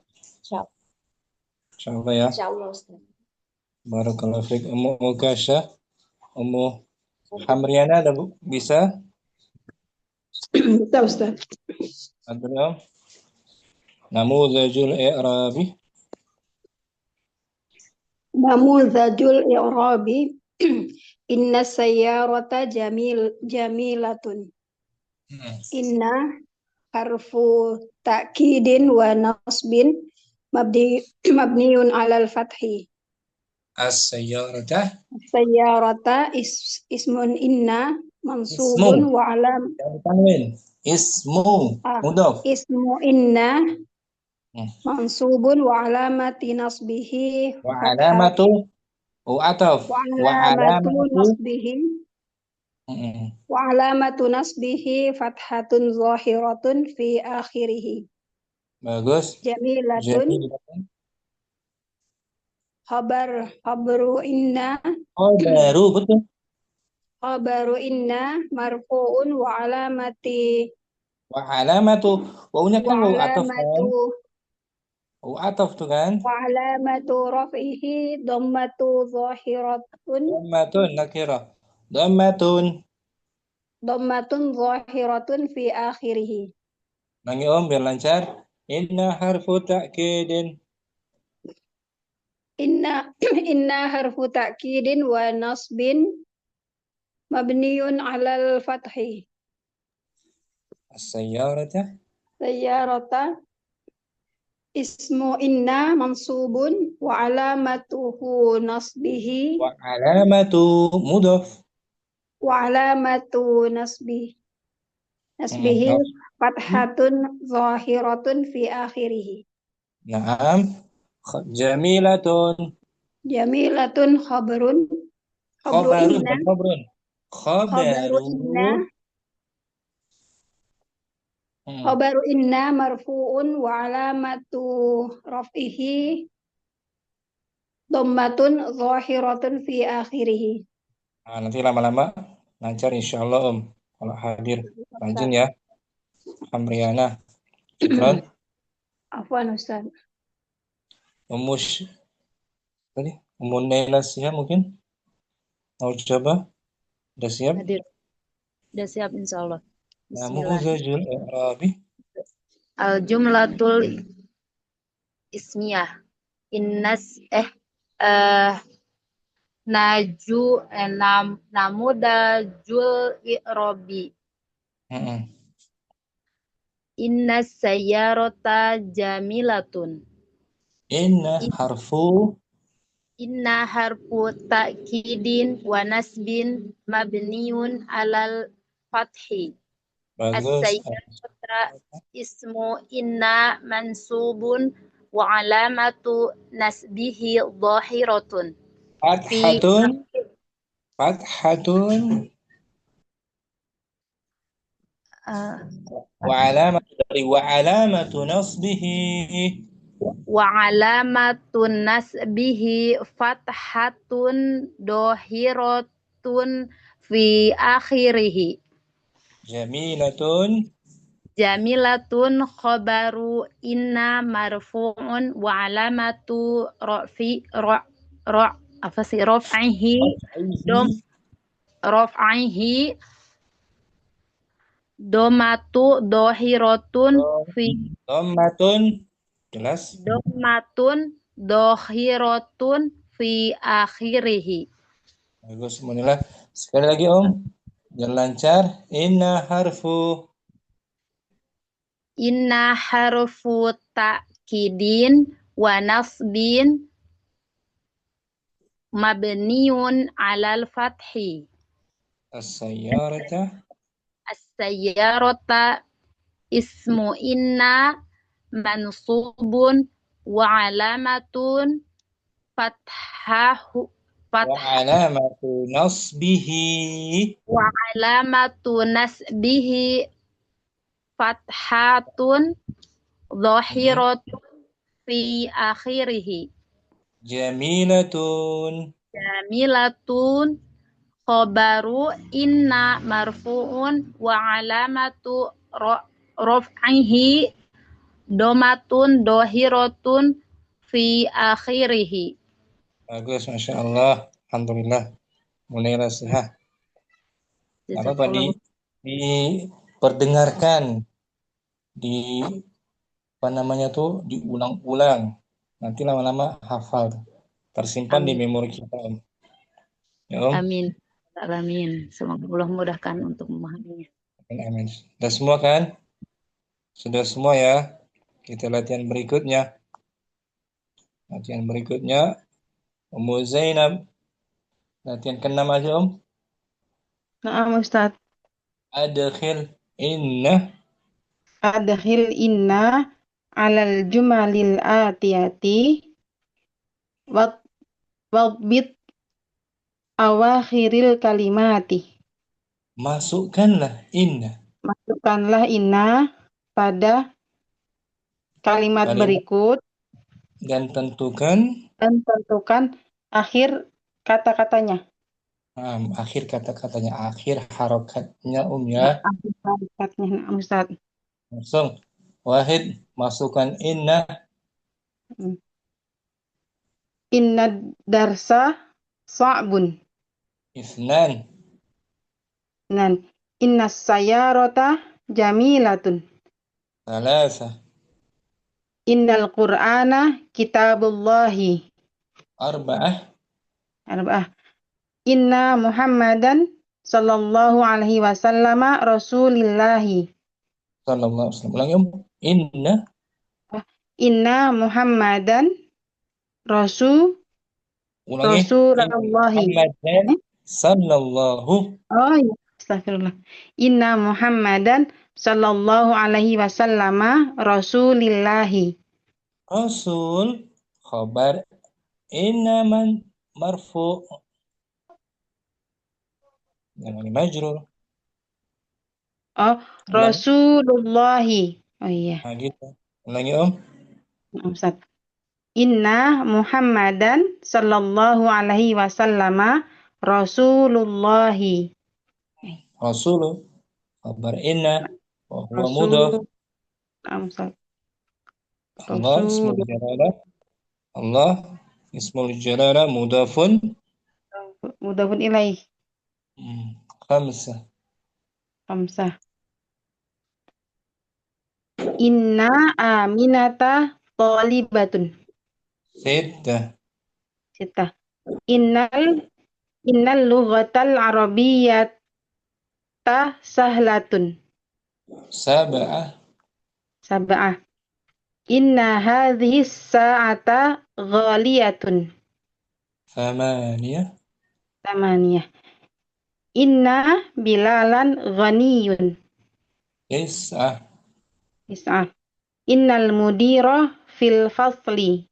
Insyaallah ya. Insyaallah Ustaz. Barakallahu fiik. Ummu Mu'akasha. Ummu Hamriana ada Bu? Bisa? Bisa Ustaz. Ada Om? Namuzajul i'rabi. Namuzajul i'rabi inna sayyarata jamilatun. Inna harfu ta'kidin wa nasbin mabniun alal fathi. As-sayyarata. Sayyarata ismun inna mansubun wa alam Tanwin. Ismu. Mudhaf. ismu inna mansubun wa alamati nasbihi Wa alamatu. Ataf. wa alamatu nasbihi fathatun zahiratun fi akhirih. Bagus. Jamilatun khabaru inna betul. Khabaru inna marfu'un wa alamati wawunya kan wawu ataf kan? Wawu ataf tuh kan? wa alamatu raf'ihi dhammatu zahiratun nakirah. Dhammatun zahiratun fi akhirih. Nangi Om biar lancar. Inna harfu ta'kidin. Inna harfu ta'kidin wa nasbin mabniun alal fathi. As-sayyarata ismu inna mansubun wa alamatuhu nasbihi wa alamatu mudhaf nasbihi fathatun zahiratun fi akhirih. Naam. Jamilatun Khabaru inna marfu'un wa alamatu raf'ihi dhammatun zahiratun fi akhirih. Nah, nanti lama-lama lancar insyaallah Om. Kalau hadir rajin ya. Hamriana. Syukran. Afwan Ustaz. Ummu Nailas ya mungkin? Mau coba? Udah siap? Hadir. Udah siap insyaallah. Namuzajul i'rabi. Al-jumlatul ismiyah. Namudajul i'rabi. Inna sayyarata jamilatun. Inna harfu ta'kidin wa nasbin mabniun alal fathi. As-sayyarata ismu inna mansubun wa alamatu nasbihi zahiratun. Fathatun wa alamatu nasbihi fathatun dohiratun fi akhirih. Jamilatun khabaru inna marfu'un wa alamatu raf'ihi domatu dohiratun fi akhirih. Bagus, Munillah. Sekali lagi Om, biar lancar. Inna harfu ta'kidin wa nasbin mabniun alal fathi. As-sayyarata. As-sayyarata ismu inna mansubun wa alamatun fathahu Wa alamatu nasbihi. wa alamatu nasbihi fathatun dhahiratun fi akhirih. Jamilatun. Jamilatun khabaru inna marfu'un wa alamatu raf'ihi domatun dohiratun fi akhirih. Bagus, Masya Allah. Alhamdulillah. Mulai nasihat. Apa diperdengarkan, diulang-ulang. Nanti lama-lama hafal. Tersimpan di memori kita. Ya, Om. Amin. Amin. Semoga Allah mudahkan untuk memahaminya. Amin. Sudah semua kan? Sudah semua ya. Kita latihan berikutnya. Ummu Zainab. Latihan ke-6 aja, Om. Naam Ustaz. Adkhil inna alal jumalil atiyati wadbit awakhiril kalimati. Masukkanlah inna pada kalimat berikut dan tentukan akhir kata-katanya. Akhir kata-katanya, akhir harokatnya, ya. Akhir harokatnya, Ustaz. Langsung. Wahid, masukkan inna. Inna darsa sa'bun. Isnan. Inna sayyarata jamilatun. Salasa. Innal qur'ana kitabullahi. Arba'ah. Inna Muhammadan sallallahu alaihi wasallam rasulillahi. Sallallahu alaihi wasallam. Inna Muhammadan Rasulullahi. Muhammadan sallallahu. Oh ya, astagfirullah. Inna Muhammadan sallallahu alaihi wasallam rasulillahi. Rasul khabar inna man marfu. Yang majrur. Oh, Rasulullahi. Oh iya. Nah, gitu. Ulangi, Om. Ustaz. Inna Muhammadan sallallahu alaihi wasallam Rasulullahi. Rasulu khabar inna wa huwa mudhaf. Allah ismul jalalah. Allah ismul jalalah mudhafun ilaih. Khamsah. Inna aminata thalibatun. Sittah. Innal lughatal arabiyyata sahlatun. Sab'ah. Inna hadhihi sa'ata ghaliyatun. Thamaniyah. Inna bilalan ghaniyun. Tis'ah. Innal mudira fil fasli.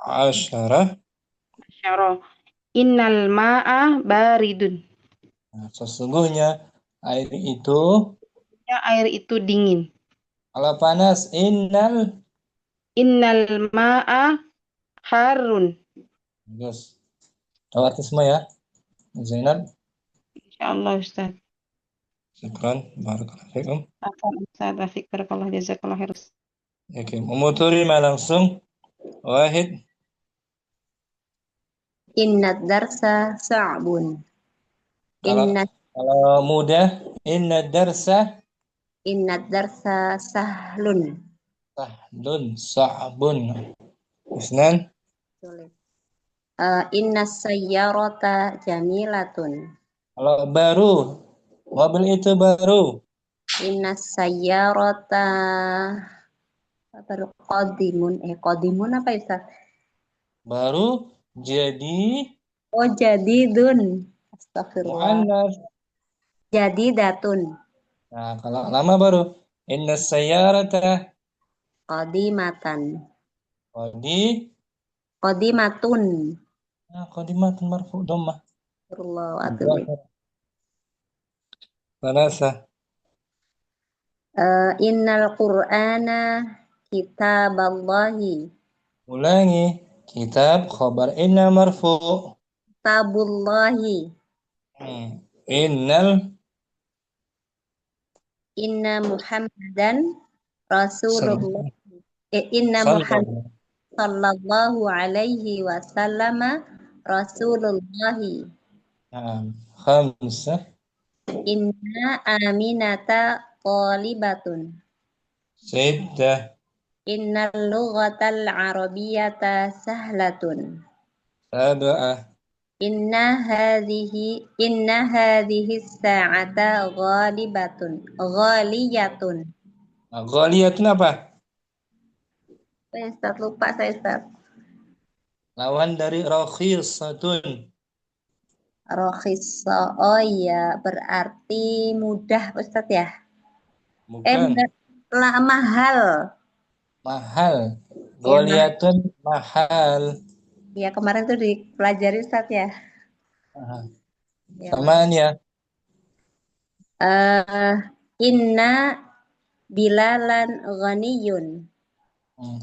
Asyarah. Innal ma'a baridun. Sesungguhnya air itu dingin. Kalau panas innal ma'a harun. Bagus. Tahu arti semua ya, Zainab? Insyaallah Ustaz. Syukran, barakallahu fikum. Ustaz Rafiq, barakallahu jazakallahu khair. Oke, Umuturi langsung. Wahid. Inna darsa sa'bun. Kalau mudah, inna darsa sahlun. Sa'bun. Isnan. Inna sayyarata jamilatun. Kalau baru, mobil itu baru. Inna sayyarata baru qadimun. Qadimun apa Ustaz? Baru jadi. Oh, jadidun. Astagfirullah. Mu'annas. Jadidatun. Nah, kalau lama baru inna sayyarata Qadimatan. qadi Qadimatun. qadimatun marfu dhammah. Allahu akbar. Zahir. Thalatha. Innal Qur'ana kitaballahi. Ulangi. Kitab khabar inna marfu. Kitabullahi. Innal Inna Muhammadan Rasulullah. Inna Muhammad sallallahu alaihi wasallam Rasulullahi. Khamsah. Inna Aminata qalibatun. Sittah. Innal lughatal arabiyyata sahlatun. Sab'ah. Inna hadhihi sa'ata ghaliyatun. Ghaliyatun apa? Ustaz lupa saya Ustaz. Lawan dari rakhisatun. Rokhisa, oh iya berarti mudah Ustaz ya? Bukan. Mahal. Mahal. Ya, Ghaliyatun mahal. Ya kemarin tuh dipelajari Ustaz ya. Samaan ya. Inna bilalan ghaniyun.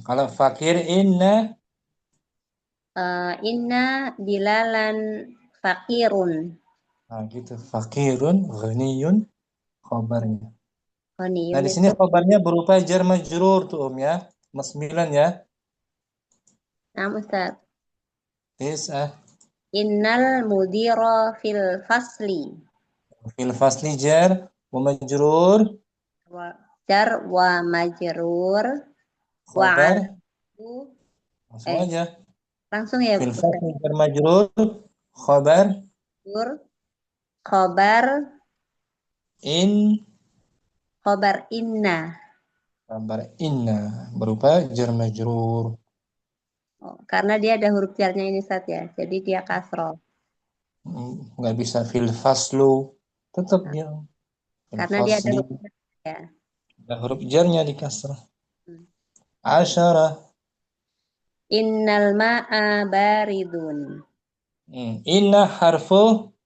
Kalau fakir inna Bilalan fakirun. Nah gitu. Fakirun, ghaniyun, khabarnya. Ghaniyun Nah di sini itu. khabarnya berupa jar majrur tuh ya. Mas 9 ya. Nah Ustaz. Tis'ah. Innal mudira fil fasli. Fil fasli jar wa majrur. Jar wa majrur. Khabar. Langsung aja. Langsung ya. Fil fasli jar majrur. Khabar. Khabar. Khabar inna. Khabar inna. Berupa jar majrur. Karena dia ada huruf jarnya ini Ustaz ya. Jadi dia kasroh. Nggak bisa fil faslu. Tetap dia. Karena dia ada huruf jarnya. Ada huruf jarnya di kasrah. Asyara. Innal ma'a baridun. Inna harfu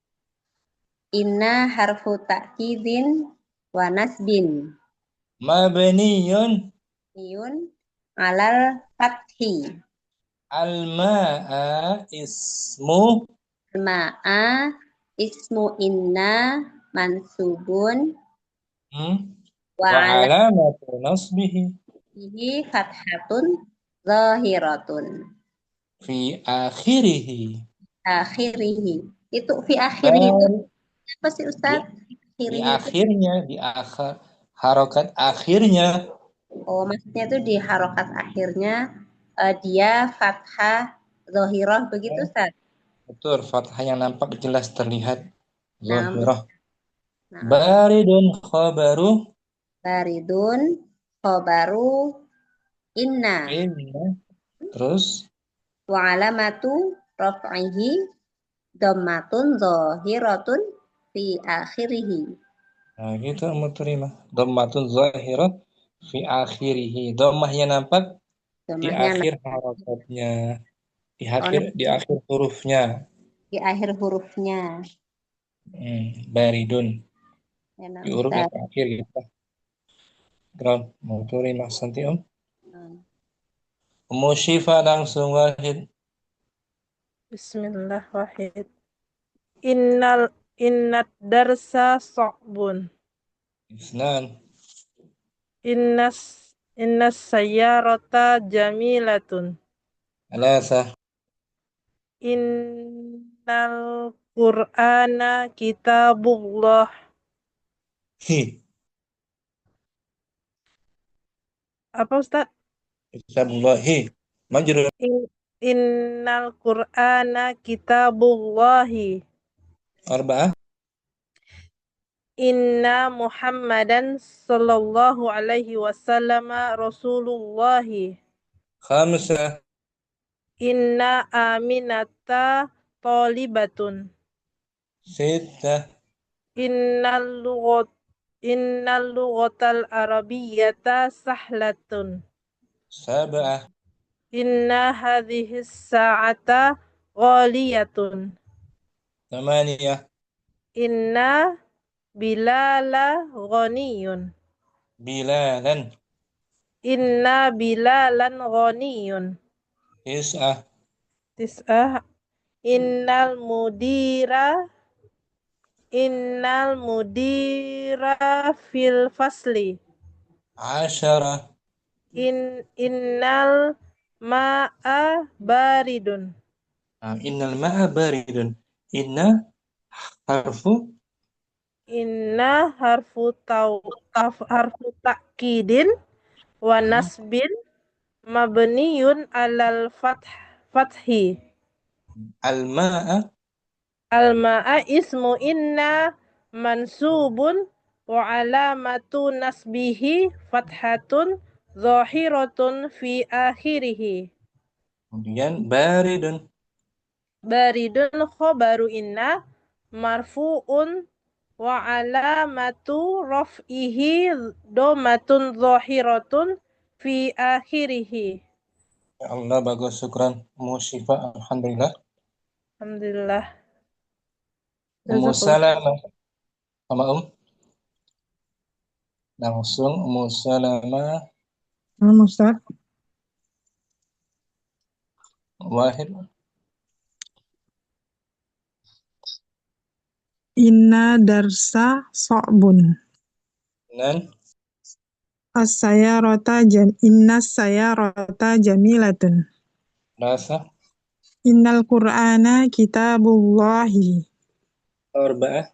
ta'kidin wa nasbin. Mabniyun Alal fathi. Al-ma'a ismu inna mansubun wa alamatu nasbihi fathatun zahiratun fi akhirihi. Itu fi akhirihi itu apa sih Ustaz? Di akhirnya, di akhir harokat akhirnya. Oh, maksudnya itu di harokat akhirnya dia fathah zahirah begitu Ustaz? Betul, fathah yang nampak jelas terlihat zahirah. Baridun khabaru inna. Terus Wa alamatu raf'ihi dhammatun zahiratun fi akhirihi. Nah, gitu mau terima. Dhammatun zahirah fi akhirihi. Dhammahnya nampak di akhir harokatnya. Di akhir hurufnya. Di akhir hurufnya. Baridun. Di huruf yang terakhir gitu. Ground. Mau terima santi Om. Ummu Syifa langsung wahid. Bismillahirrahmanirrahim. Innat darsa so'bun. Isnan. Innas sayyarata jamilatun. Alasa. Innal Qur'ana kitabullah. Apa Ustaz? Kitabullahi. Majrur. Innal Qur'ana kitabullahi. Arba'ah. Inna Muhammadan sallallahu alaihi wasallam Rasulullahi. Khamsah. Inna aminata talibatun. Sittah. Innal lughat innal lughatal arabiyyata sahlatun. Sab'ah. Inna hadhihi sa'ata ghaliyatun. Thamaniyah. Inna bilala ghaniyun. Bilalan. Inna bilalan ghaniyun. Tis'ah. Tis'ah. Innal mudira fil fasli. Asyarah. Innal ma'a baridun. Innal ma'a baridun. Inna harfu Inna harfu ta'kidin wa nasbin mabniyun alal fathi. al-ma'a. Al-ma'a ismu inna mansubun wa alamatu nasbihi fathatun zahiratun fi akhirih. Kemudian baridun. Baridun khobaru inna marfu'un wa alamatu raf'ihi domatun zahiratun fi akhirih. Ya Allah, bagus, syukran. Musyifa, alhamdulillah. Alhamdulillah. Ummu Salamah sama langsung Ummu Salamah. Ustaz. Wahid. Inna darsa sa'bun. Nan. Inna sayarata jamilatun. Rasa. Innal Qur'ana kitabullahi. Arba'ah.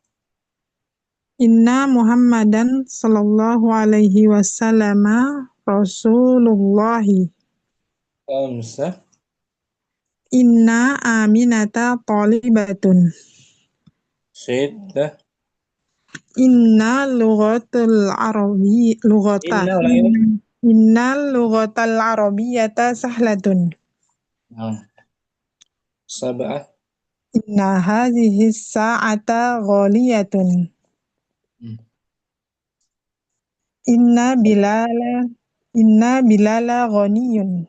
Inna Muhammadan sallallahu alaihi wasallam Rasulullahi. Khamsah. Inna aminata talibatun. Sittah. Inna lughatul arabi lughata. Innal lughatal arabiyyata sahlatun. Sab'ah. Inna hadhihi sa'ata ghaliyatun. Inna bilala ghaniyun.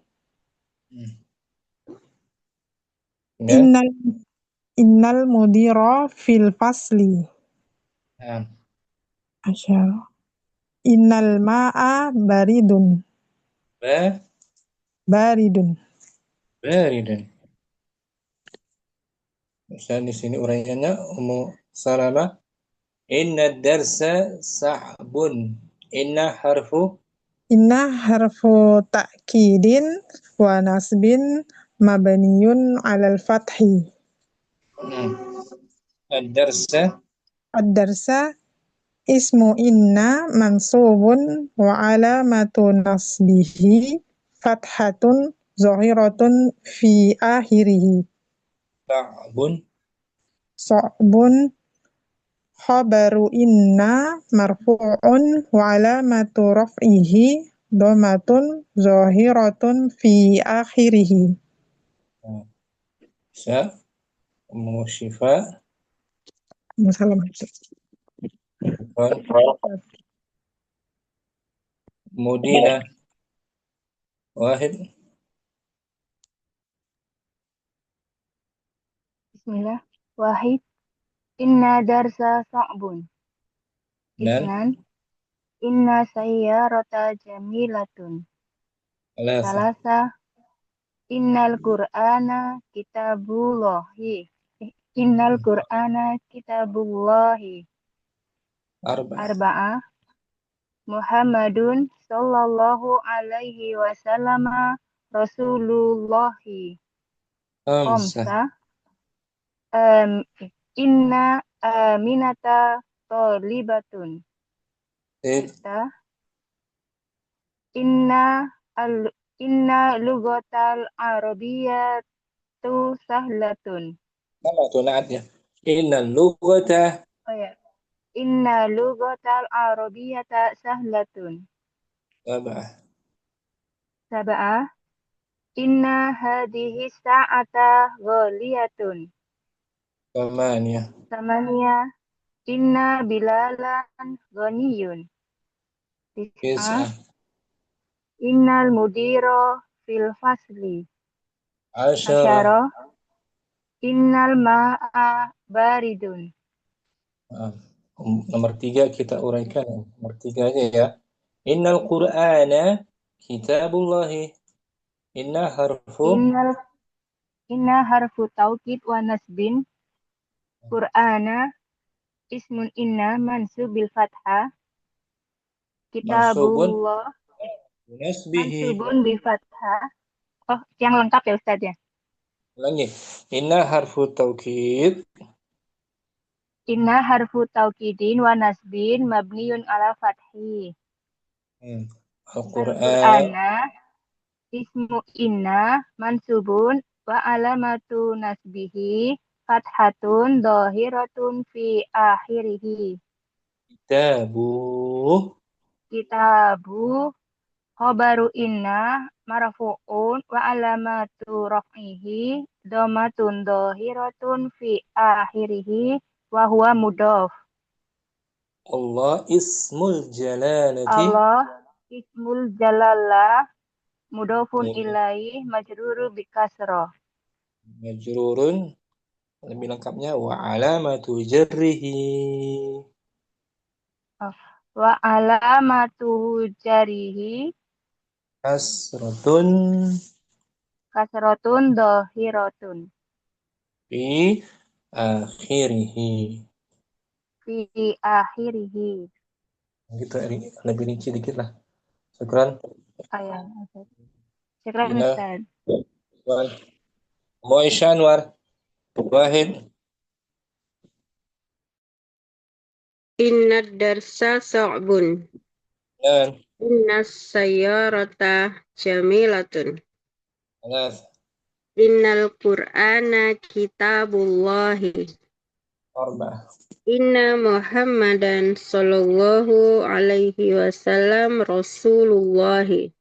Innal mudira fil fasli. Asyara. Innal ma'a baridun. Baridun. Baridun. Misalnya di sini uraiannya Ummu Salamah. Inna darsa sa'bun. Inna harfu ta'kidin wa nasbin mabniyun 'alal fathi. Ad-darsa ismu inna mansubun wa alamatu nasbihi fathatun zahiratun fi akhirih. Sa'bun khabaru inna marfu'un wa alamatu raf'ihi domatun zahiratun fi akhirih. Musyifa. Mudina. Wahid. Bismillah. Wahid. Inna darsa sa'bun. Isnan. Inna sayyarata jamilatun. Salasa. Innal Qur'ana kitabullahi. Innal Qur'ana kitabullahi. Arba'ah. Muhammadun sallallahu alaihi wasallam Rasulullahi. Khamsah. Inna aminata talibatun. Sittah. Inna lughatal arabiyyatu sahlatun. Sama tuh naatnya. Inna lughata. Oh ya. Inna lughatal arabiyyata sahlatun. Sab'ah. Inna hadhihi sa'ata ghaliyatun. Thamaniyah. Inna bilalan ghaniyun. Tis'ah. Innal mudiro fil fasli. Asyara. Innal ma'a baridun. Nomor 3 kita uraikan. Nomor 3 aja ya. Innal Qur'ana kitabullahi. Inna harfu taukid wa nasbin. Qur'ana ismun inna mansub bil fathah. Kitabullah mansubun bi fathah. Oh, yang lengkap ya Ustaz ya. Ulangi. Inna harfu taukid. Inna harfu taukidin wa nasbin mabniun ala fathi. Al-Qur'ana ismu inna mansubun wa alamatu nasbihi fathatun dhahiratun fi akhirih. Kitabu khabaru inna marfu'un wa alamatu raf'ihi dhammatun dhahiratun fi akhirih wa huwa mudhaf. Allah ismul jalalati. Allah ismul jalalah mudhafun ilaih majruru bi kasrah. Majrurun lebih lengkapnya wa alamatu jarrihi. Wa alamatu jarrihi kasratun dhahiratun fi akhirih. Gitu, lebih rinci dikit lah. Syukran. Syukran Ustaz. Moisha Anwar. Wahid. Inna darsa sa'bun. Inna sayyarata jamilatun. Innal Qur'ana kitabullahi. Inna Muhammadan sallallahu alaihi wasallam Rasulullahi.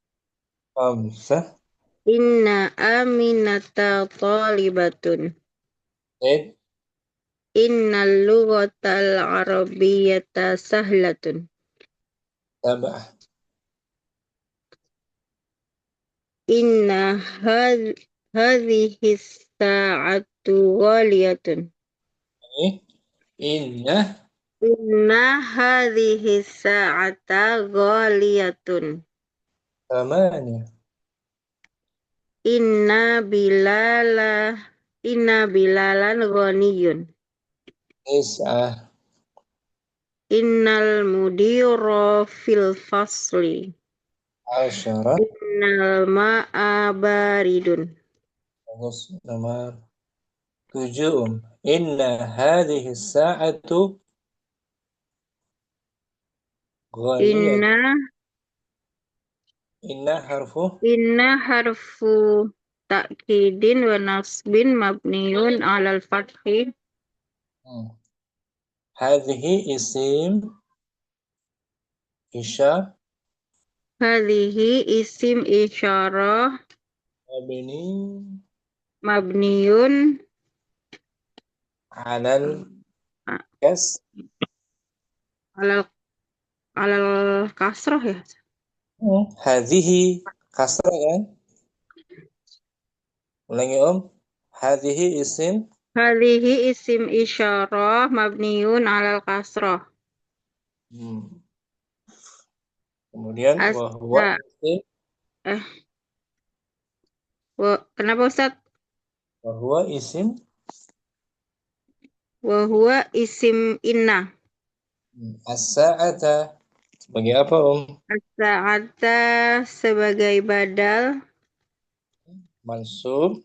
Inna aminata talibatun. Innal lughatal arabiyyata sahlatun. Inna hadhihi sa'atu ghaliyatun. Inna hadhihi sa'ata ghaliyatun. Inna bilalan ghaniyun. Innal mudira fil fasli. Innal ma'a baridun. Nomor 7. Inna hadhihi sa'atu ghaliyatun. Inna harfu ta'kidin wa nasbin mabniun 'alal fathi. Hadhihi isim isyarah. Hadhihi isim isyarah mabniun 'alal kasrah ya. Hadhihi kasrah kan? Ulangi Hadhihi isim isyarah mabniun 'alal kasrah. Kemudian wahwa isim. Kenapa Ustaz? Wahwa isim inna. As-sa'ata sebagai apa As-sa'ata sebagai badal mansub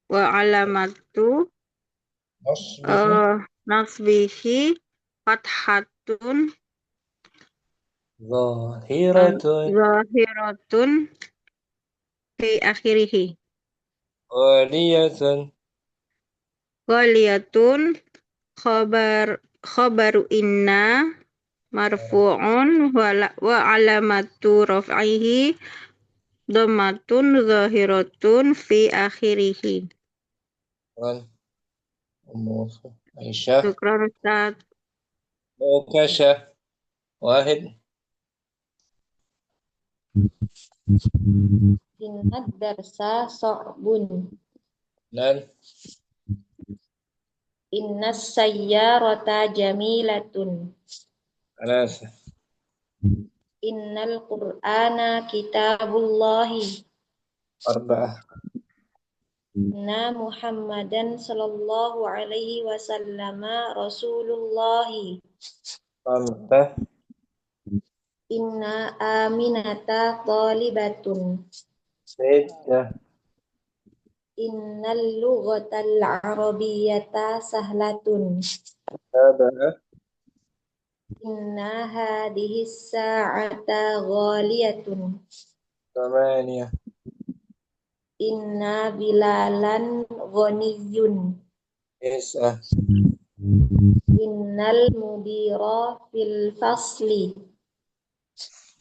wa alamatu nasbihi fathatun zahiratun fi akhirih. Ghaliyatun khabaru inna marfu'un wa alamatu raf'ihi dhammatun zahiratun fi akhirih. Aisyah. Syukran Ustaz. Mukasyah. Wahid. Innad darsa so'bun. Dan Innas sayyarata jamilatun. alas. Innal qur'ana kitabullahi. Arba'ah. Inna Muhammadan sallallahu alaihi wasallam Rasulullahi. Khamsah. Inna aminata talibatun. Sitah. Innal lughatal arabiyyata sahlatun. Sab'ah. Inna hadhihi sa'ata ghaliyatun. Thamaniyah. Inna bilalan ghaniyun. Tis'ah. Innal mudira fil fasli.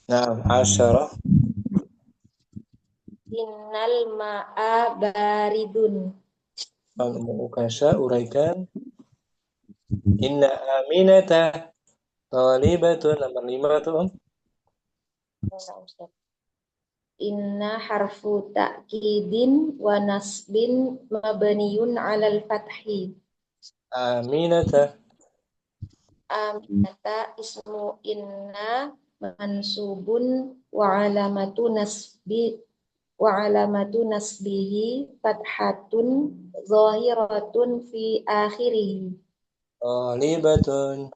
Naam. Asyarah. Innal ma'a baridun. Mukasyah uraikan. Inna aminata talibatun. Nomor 5 tuh. Inna harfu ta'kidin wa nasbin mabniyun 'alal fathi. Aminata. Aminata ismu inna mansubun wa alamatu nasbihi fathatun zahiratun fi akhirih. Talibatun.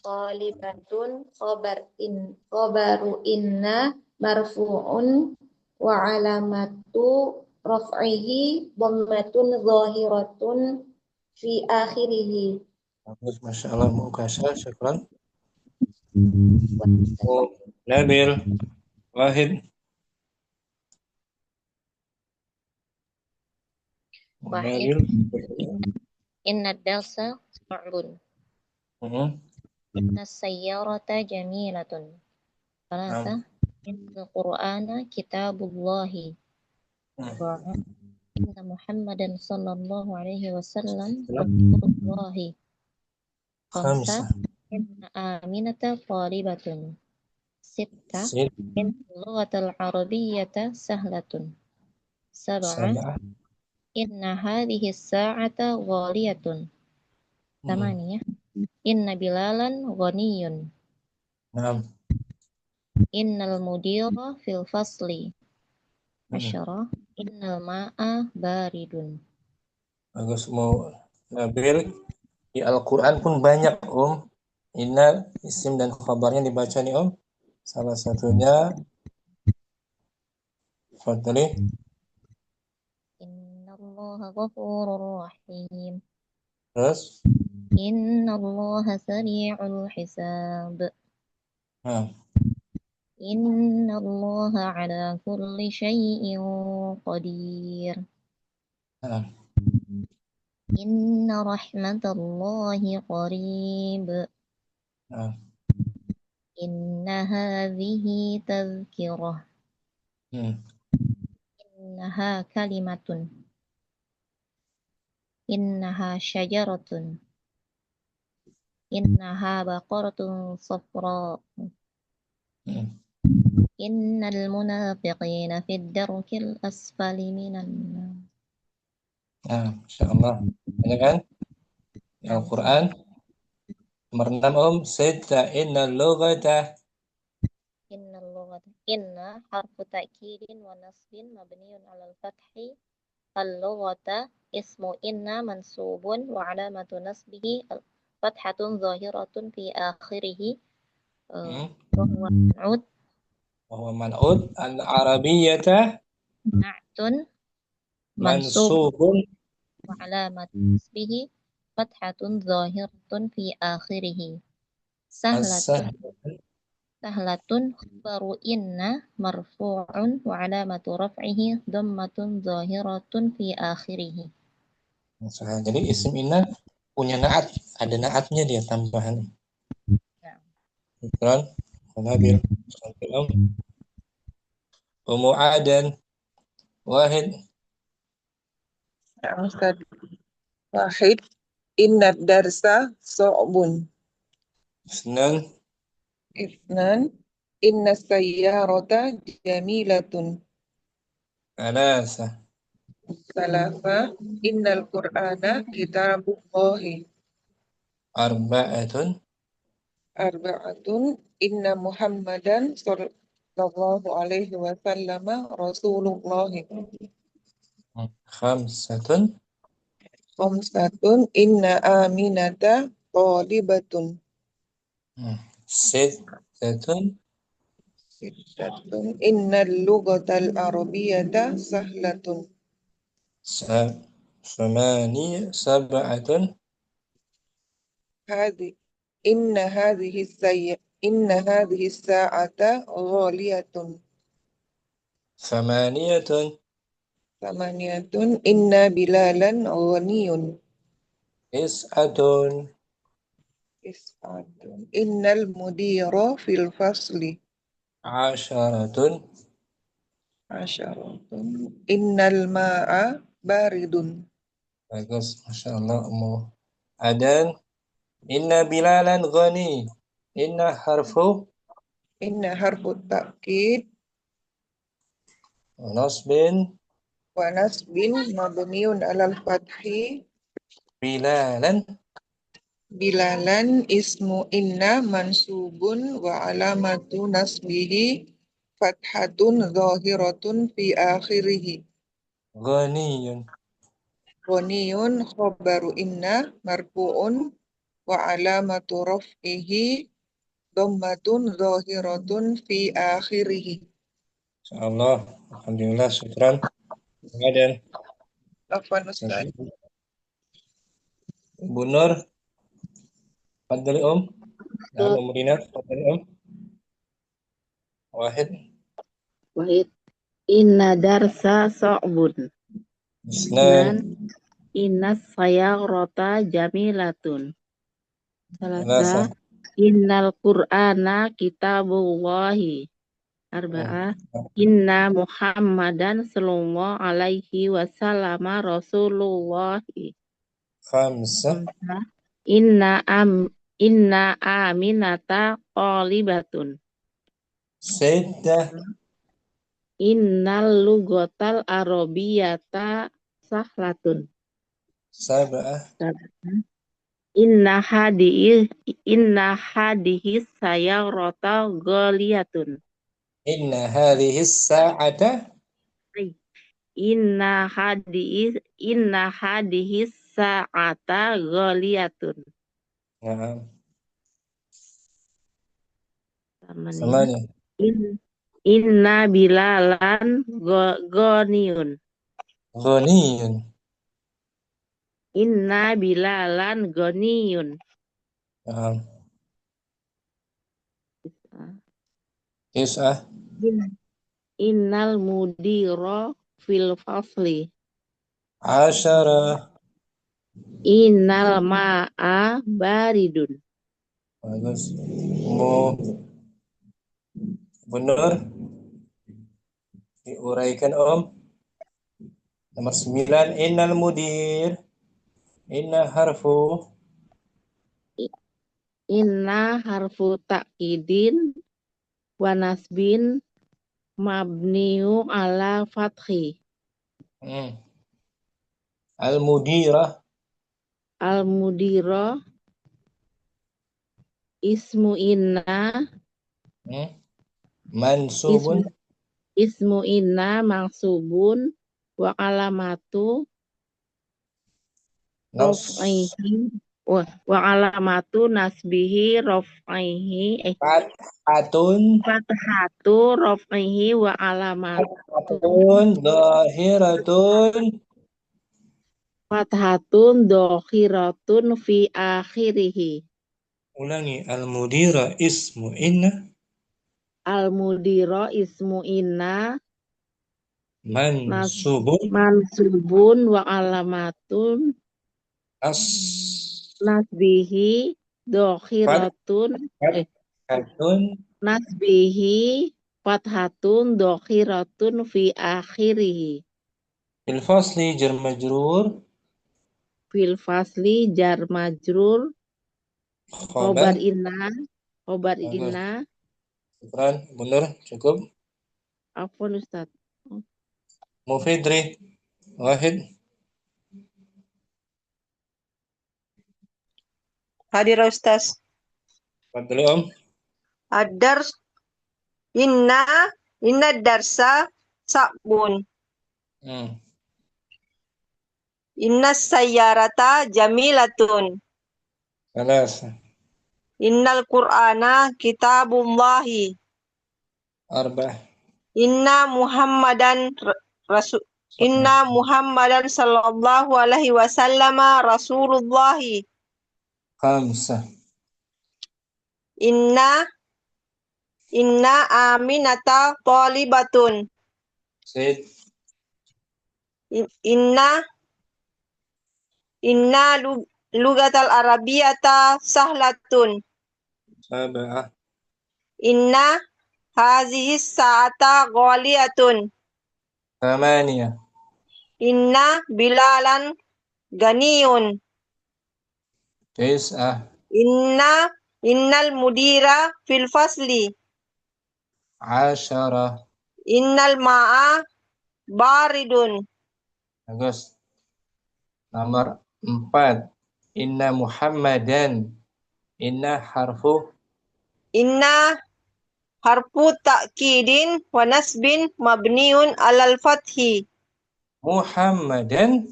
Talibatun khabaru inna marfu'un wa alamatu raf'ihi dhammatun zahiratun fi akhirih. Bagus, Masya Allah. Mukasyah. Syukran. Nabil. Wahid. Wahid. Nabil. Inna darsa so'bun. Inna sayyarata jamilatun. Salasa. Inna qur'ana kitabullahi. Inna Muhammadan sallallahu alaihi wasallam Rasulullahi. Khamsa. Inna aminata talibatun. Sitta. Inna lughatal arabiyyata sahlatun. Sab'ah. Inna hadhihi sa'ata ghaliyatun. Thamaniyah. Inna bilalan ghaniyun. Naam. Innal mudira fil fasli. Asyara. Innal ma'a baridun. Bagus, mau Nabil. Di Al-Quran pun banyak, Inna isim dan khabarnya dibaca nih, Salah satunya Fadli. Innallaha ghafurur rahim. Terus Innallaha sari'ul hisab. Nah. Innallaha ala kulli syai'in qadir. Nah. Inna rahmatallahi qarib. Nah. Inna hadhihi tazkirah. Innaha kalimatun. Innaha syajaratun. Innaha baqaratun safra. Innal munafiqina fid darkil asfali minan nar. Nah, insyaallah. Banyak kan? Al-Quran. Nomor 6, Sita innal lughata. Innal lughata. Inna harfu ta'kidin wa nasbin mabniun 'alal fathi. Al-lughata ismu inna mansubun wa 'alamatu nasbihi fathatun zahiratun fi akhirih. Wa huwa man'ud al-arabiyyata na'tun mansubun wa 'alamatu nasbihi fathatun zahiratun fi akhirih. Sahlatun khabaru inna marfu'un wa 'alamatu raf'ihi dhammatun zahiratun fi akhirih. Jadi isim inna punya naat, ada naatnya dia tambahan. Ikran, Nabil, Ummu Adan, Wahid. Ya, Ustaz. Wahid. Inna darsa so'bun. اثنان Ithnan. Inna sayyarata jamilatun. ثلاثة Salasa. Innal Qur'ana kitabullahi. أربعة Arba'atun. Inna Muhammadan sallallahu alaihi wasallam Rasulullahi. خمسة Khamsatun. Inna aminata talibatun. ستة Sittatun. Innal lughatal arabiyyata sahlatun. سبعة Inna hadhihi sa'ata ghaliyatun. ثمانية Samaniyatun. Inna bilalan ghaniyun. تسعة Is'atun. Innal mudira fil fasli. عشرة Asyaratun. Innal ma'a baridun. bagus, Masya Allah. Adan Inna bilalan ghani. Inna harfu Inna harfu ta'kid nasbin wa nasbin mabniun alal fathi. bilalan Bilalan ismu inna mansubun wa alamatu nasbihi fathatun zahiratun fi akhirih. ghaniyun. Ghaniyun khabaru inna marfu'un wa alamatu raf'ihi dhammatun zahiratun fi akhirih. Masya Allah. Alhamdulillah, syukran. Adan Afwan Ustaz. Ibu Nur, tafadhali Nah, Umrina, tafadhali Wahid. Wahid. Inna darsa so'bun. Isnan. Inna sayyarata jamilatun. Thalatha. Innal Qur'ana kitabullahi. Arba'ah. Inna Muhammadan sallallahu alaihi wasallam Rasulullahi. Khamsa. Inna aminata qalibatun. Sitta. Innal lugotal arabiyata sahlatun. Sab'ah. Inna hadihi sayyarata ghaliyatun. Inna hadhihi sa'ata Inna hadihi sa'ata ghaliyatun. Naam. Samanya. Inna bilalan ghaniyun. Ghaniyun. Inna bilalan ghaniyun. Naam. Tis'ah. Innal mudira fil fasli. Asyara. Innal ma'a baridun. Bagus. Benar. Diuraikan Nomor 9. Innal mudir. Inna harfu. Inna harfu ta'kidin wa nasbin mabniu ala fathi. Al-mudira. Al-mudira ismu inna Mansubun. Ismu inna mansubun wa alamatu raf'ihi wa alamatu nasbihi raf'ihi fathatu raf'ihi wa Fathatun dhahiratun fi akhirih. Ulangi. Al-mudira ismu inna. Al-mudira ismu inna Mansubun wa alamatun nasbihi dhahiratun nasbihi fathatun dhahiratun fi akhirih. Fil fasli jar majrur fil fasli jar majrur khobar Khobar. Bagus. inna Syukran. Benar, cukup. afwan Ustaz. Mufidri. Wahid. Hadir Ustaz. Fadli Om. Ad-dars inna darsa sabun. Inna sayyarata jamilatun. Salas. Innal Qur'ana kitabullahi. Arba'ah. Inna Muhammadan sallallahu alaihi wasallam Rasulullahi. Khamsah. Inna aminata talibatun. Sid. Inna lugatal arabiyata sahlatun. Sab'ah. Inna hazihi sa'ata ghaliyatun. Thamaniyah. Inna bilalan ganiyun. Tis'ah. Innal mudira fil fasli. Asyarah. Innal ma'a baridun. Bagus. Nomor 4. Inna Muhammadan. Inna harfu ta'kidin wa nasbin mabniun alal fathi. Muhammadan.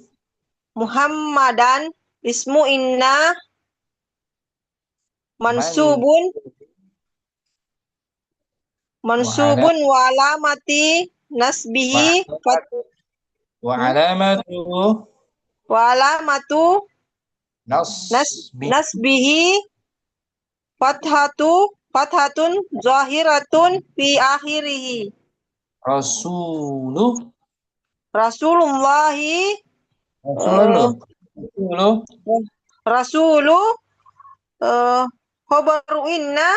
Muhammadan ismu inna mansubun wa alamati nasbihi wa alamatu nasbihi fathatun zahiratun fi akhirih. Rasulullahi Rasulu khobaru inna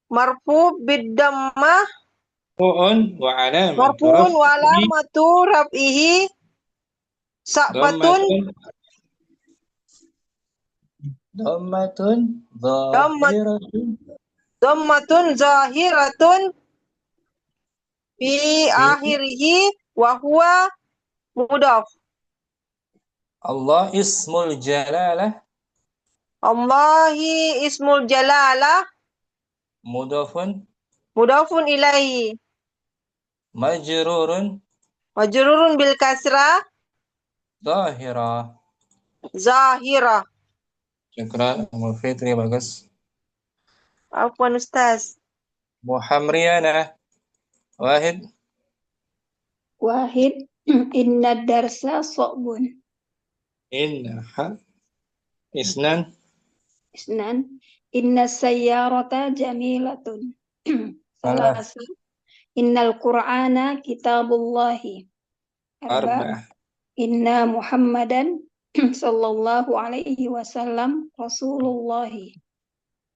marfu bidammah marfuun wa alamatu raf'ihi sa'batun dhammatun zahiratun fi akhirih wa huwa mudhaf. Allah ismul jalalah. Allahi ismul jalalah mudhafun ilaihi majrurun bil kasrah zahira. Syukran. Fitri bagus. Afwan Ustaz. Muhamriyana. Wahid. Inna darsa so'bun. Isnan. Inna sayyarata jamilatun. Salasa. Innal Qur'ana kitabullahi. Arba'ah. Inna Muhammadan sallallahu alaihi wasallam Rasulullahi.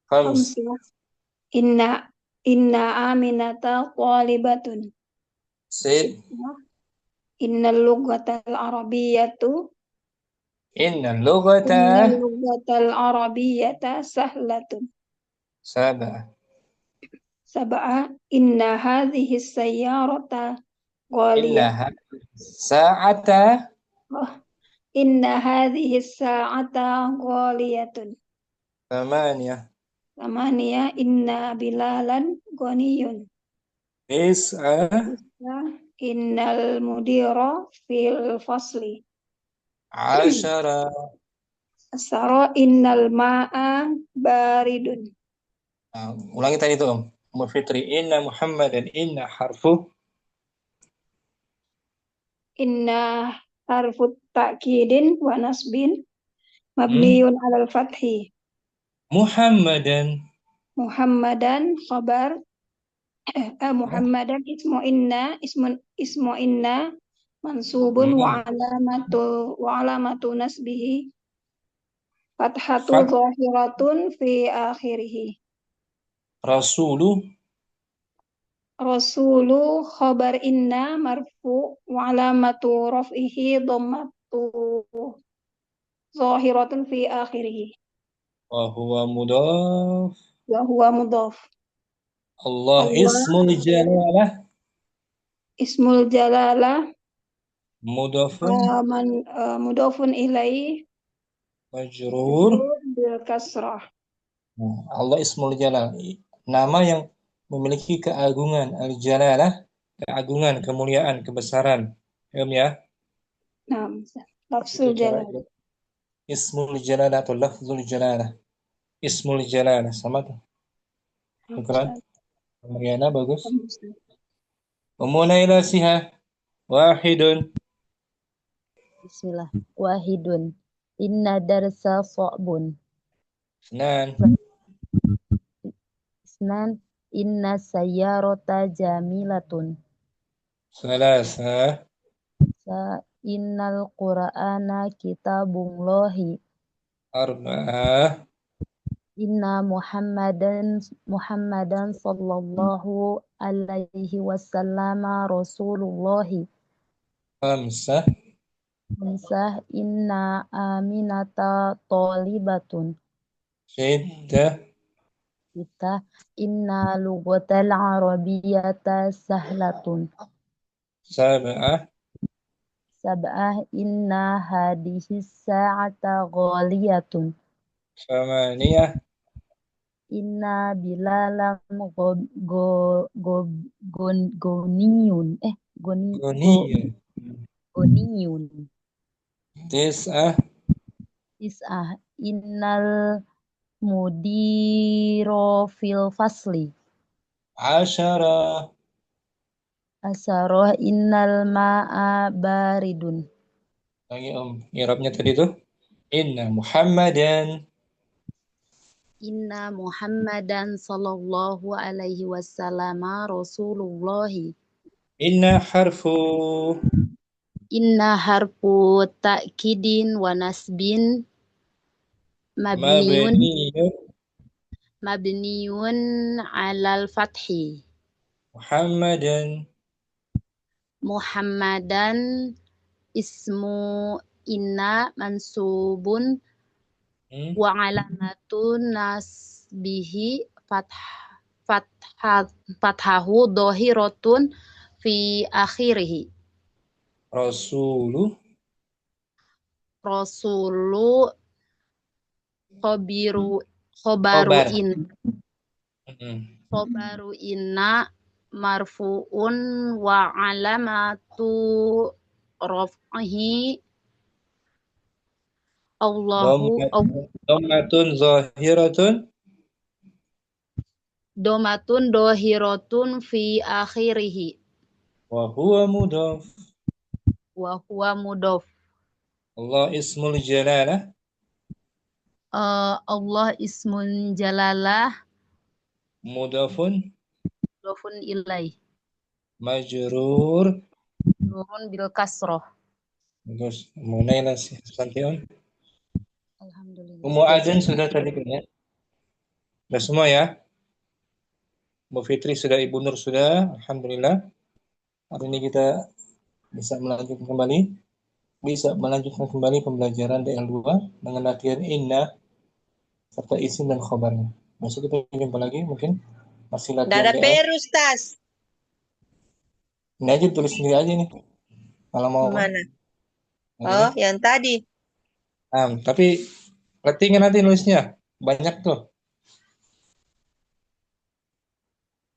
Khamsah. Inna aminata talibatun. Sid. Innal lugatal arabiyyatu Innal lugatal arabiyyata sahlatun. Sab'ah. Inna hadhihi sayyarata ghaliyah. Inna hadhihi sa'ata ghaliyatun. Thamaniyah. Inna bilalan ghaniyun. Tis'ah. Innal mudira fil fasli. Asyara. Innal ma'a baridun. Ulangi tadi itu Om. Fitri. Inna Muhammadan. Inna harfu ta'kidin wa nasbin mabniyun alal fathi. Muhammadan khabar Muhammadan ismu inna mansubun wa alamatu nasbihi fathatu zahiratun fi akhirih. Rasulu khabar inna marfu wa alamatu raf'ihi zahiratun fi akhirih. Wa huwa mudhaf. Wa huwa mudhaf. Allah Allah ismul jalalah ismul jalalah mudhafun mudhafun ilaih majrur. bil kasrah. Allah ismul jalal, nama yang memiliki keagungan, al-jalalah, keagungan, kemuliaan, kebesaran. Paham ya? Nah, lafzul Itu cara jalalah. ismul jalalah atau lafzul jalalah. Ismul jalalah sama tuh. Syukran. Mariana bagus. Ummu Naila siha. Wahidun. Bismillah. Wahidun. Inna darsa so'bun. Isnan. Isnan. Inna sayyarota jamilatun. Salasa. Innal Qur'ana kitabullahi. Arba'ah. Inna Muhammadan sallallahu alaihi wasallam Rasulullahi. Khamsah. Inna aminata tolibatun. Shiddah. Inna lugatal arabiyyata sahlatun. Sab'ah inna hadhihi sa'ata ghaliyatun. Samaniyah. Inna bilalam goniyun. Goniyun. Tis'ah. Innal mudiro fil fasli. Asyarah. Asaroh innal ma'a baridun. Lagi i'rabnya tadi tuh. Inna Muhammadan sallallahu alaihi wasallam Rasulullahi. Inna harfu ta'kidin wa nasbin mabniun alal fathi. Muhammadan ismu inna mansubun wa alamatun nasbihi fathahu dhahiratun fi akhirih. Rasulu khobaru inna marfu'un wa alamatu raf'ihi domatun dohiratun fi akhirih. Wa huwa mudhaf. Allah ismul jalalah. Allah ismul jalalah. Mudhafun ilaih. Majrur. Nurun bil kasroh. Bagus. Munailah Santion. Alhamdulillah. Ummu Azan sudah tadi kan ya? Sudah semua ya? Bu Fitri sudah, Ibu Nur sudah. Alhamdulillah. Hari ini kita bisa melanjutkan kembali pembelajaran DL2 dengan latihan inna serta isim dan khobarnya. Masuk kita jumpa lagi mungkin masih latihan. Tidak ada PR, Ustaz. Ini aja tulis sendiri aja nih. Kalau mau. Mana? Oh, yang tadi. Tapi lettingnya nanti nulisnya banyak tuh.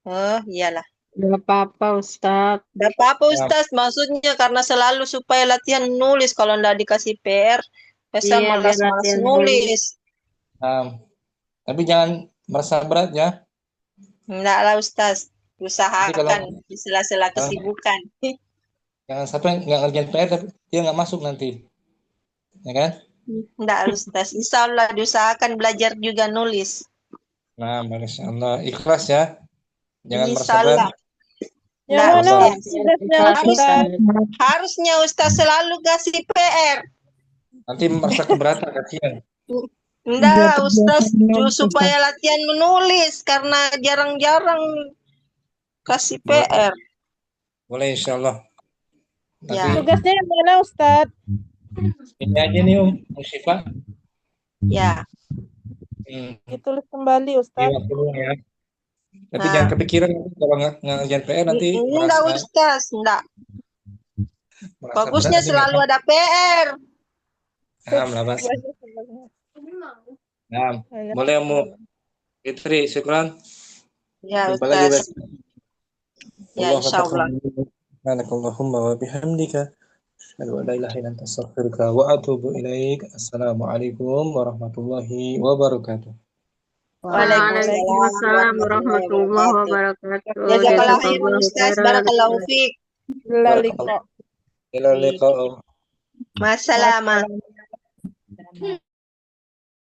Oh, iyalah. Tidak apa-apa, Ustaz. Tidak apa-apa, Ustaz. Maksudnya karena selalu supaya latihan nulis. Kalau tidak dikasih PR, biasa malas-malas nulis. Tapi jangan merasa berat ya. Tidak lah, Ustaz. Usahakan di sela-sela kesibukan. Jangan sampai nggak ngerjain PR, tapi dia nggak masuk nanti. Ya kan? Tidak, Ustaz. Insya Allah diusahakan belajar juga nulis. Nah, Masya Allah. Ikhlas ya. Jangan merasa berat. Harusnya Ustaz selalu kasih PR. Nanti merasa keberatan, kasihan. Enggak, Ustaz, supaya latihan menulis karena jarang-jarang kasih PR. Boleh, insya Allah. Ya. Tugasnya yang mana, Ustaz? Ini aja nih Syifa. Ya. Ditulis kembali Ustaz. Iya, ya. Tapi jangan kepikiran kalau nggak ngerjain PR nanti Enggak Ustaz, enggak. Bagusnya selalu ada PR. Lah, Mas. Nah, boleh Fitri, syukran. Ya, Jumpa lagi Ustaz. besok. Ya, insyaallah. Subhanakallahumma wa bihamdika asyhadu an la ilaha illa anta astaghfiruka wa atubu ilaik. Assalamualaikum warahmatullahi wabarakatuh. Waalaikumsalam warahmatullahi wabarakatuh. Jazakallahu khairan Ustaz, barakallahu fiik. Ila liqa. Masalamah.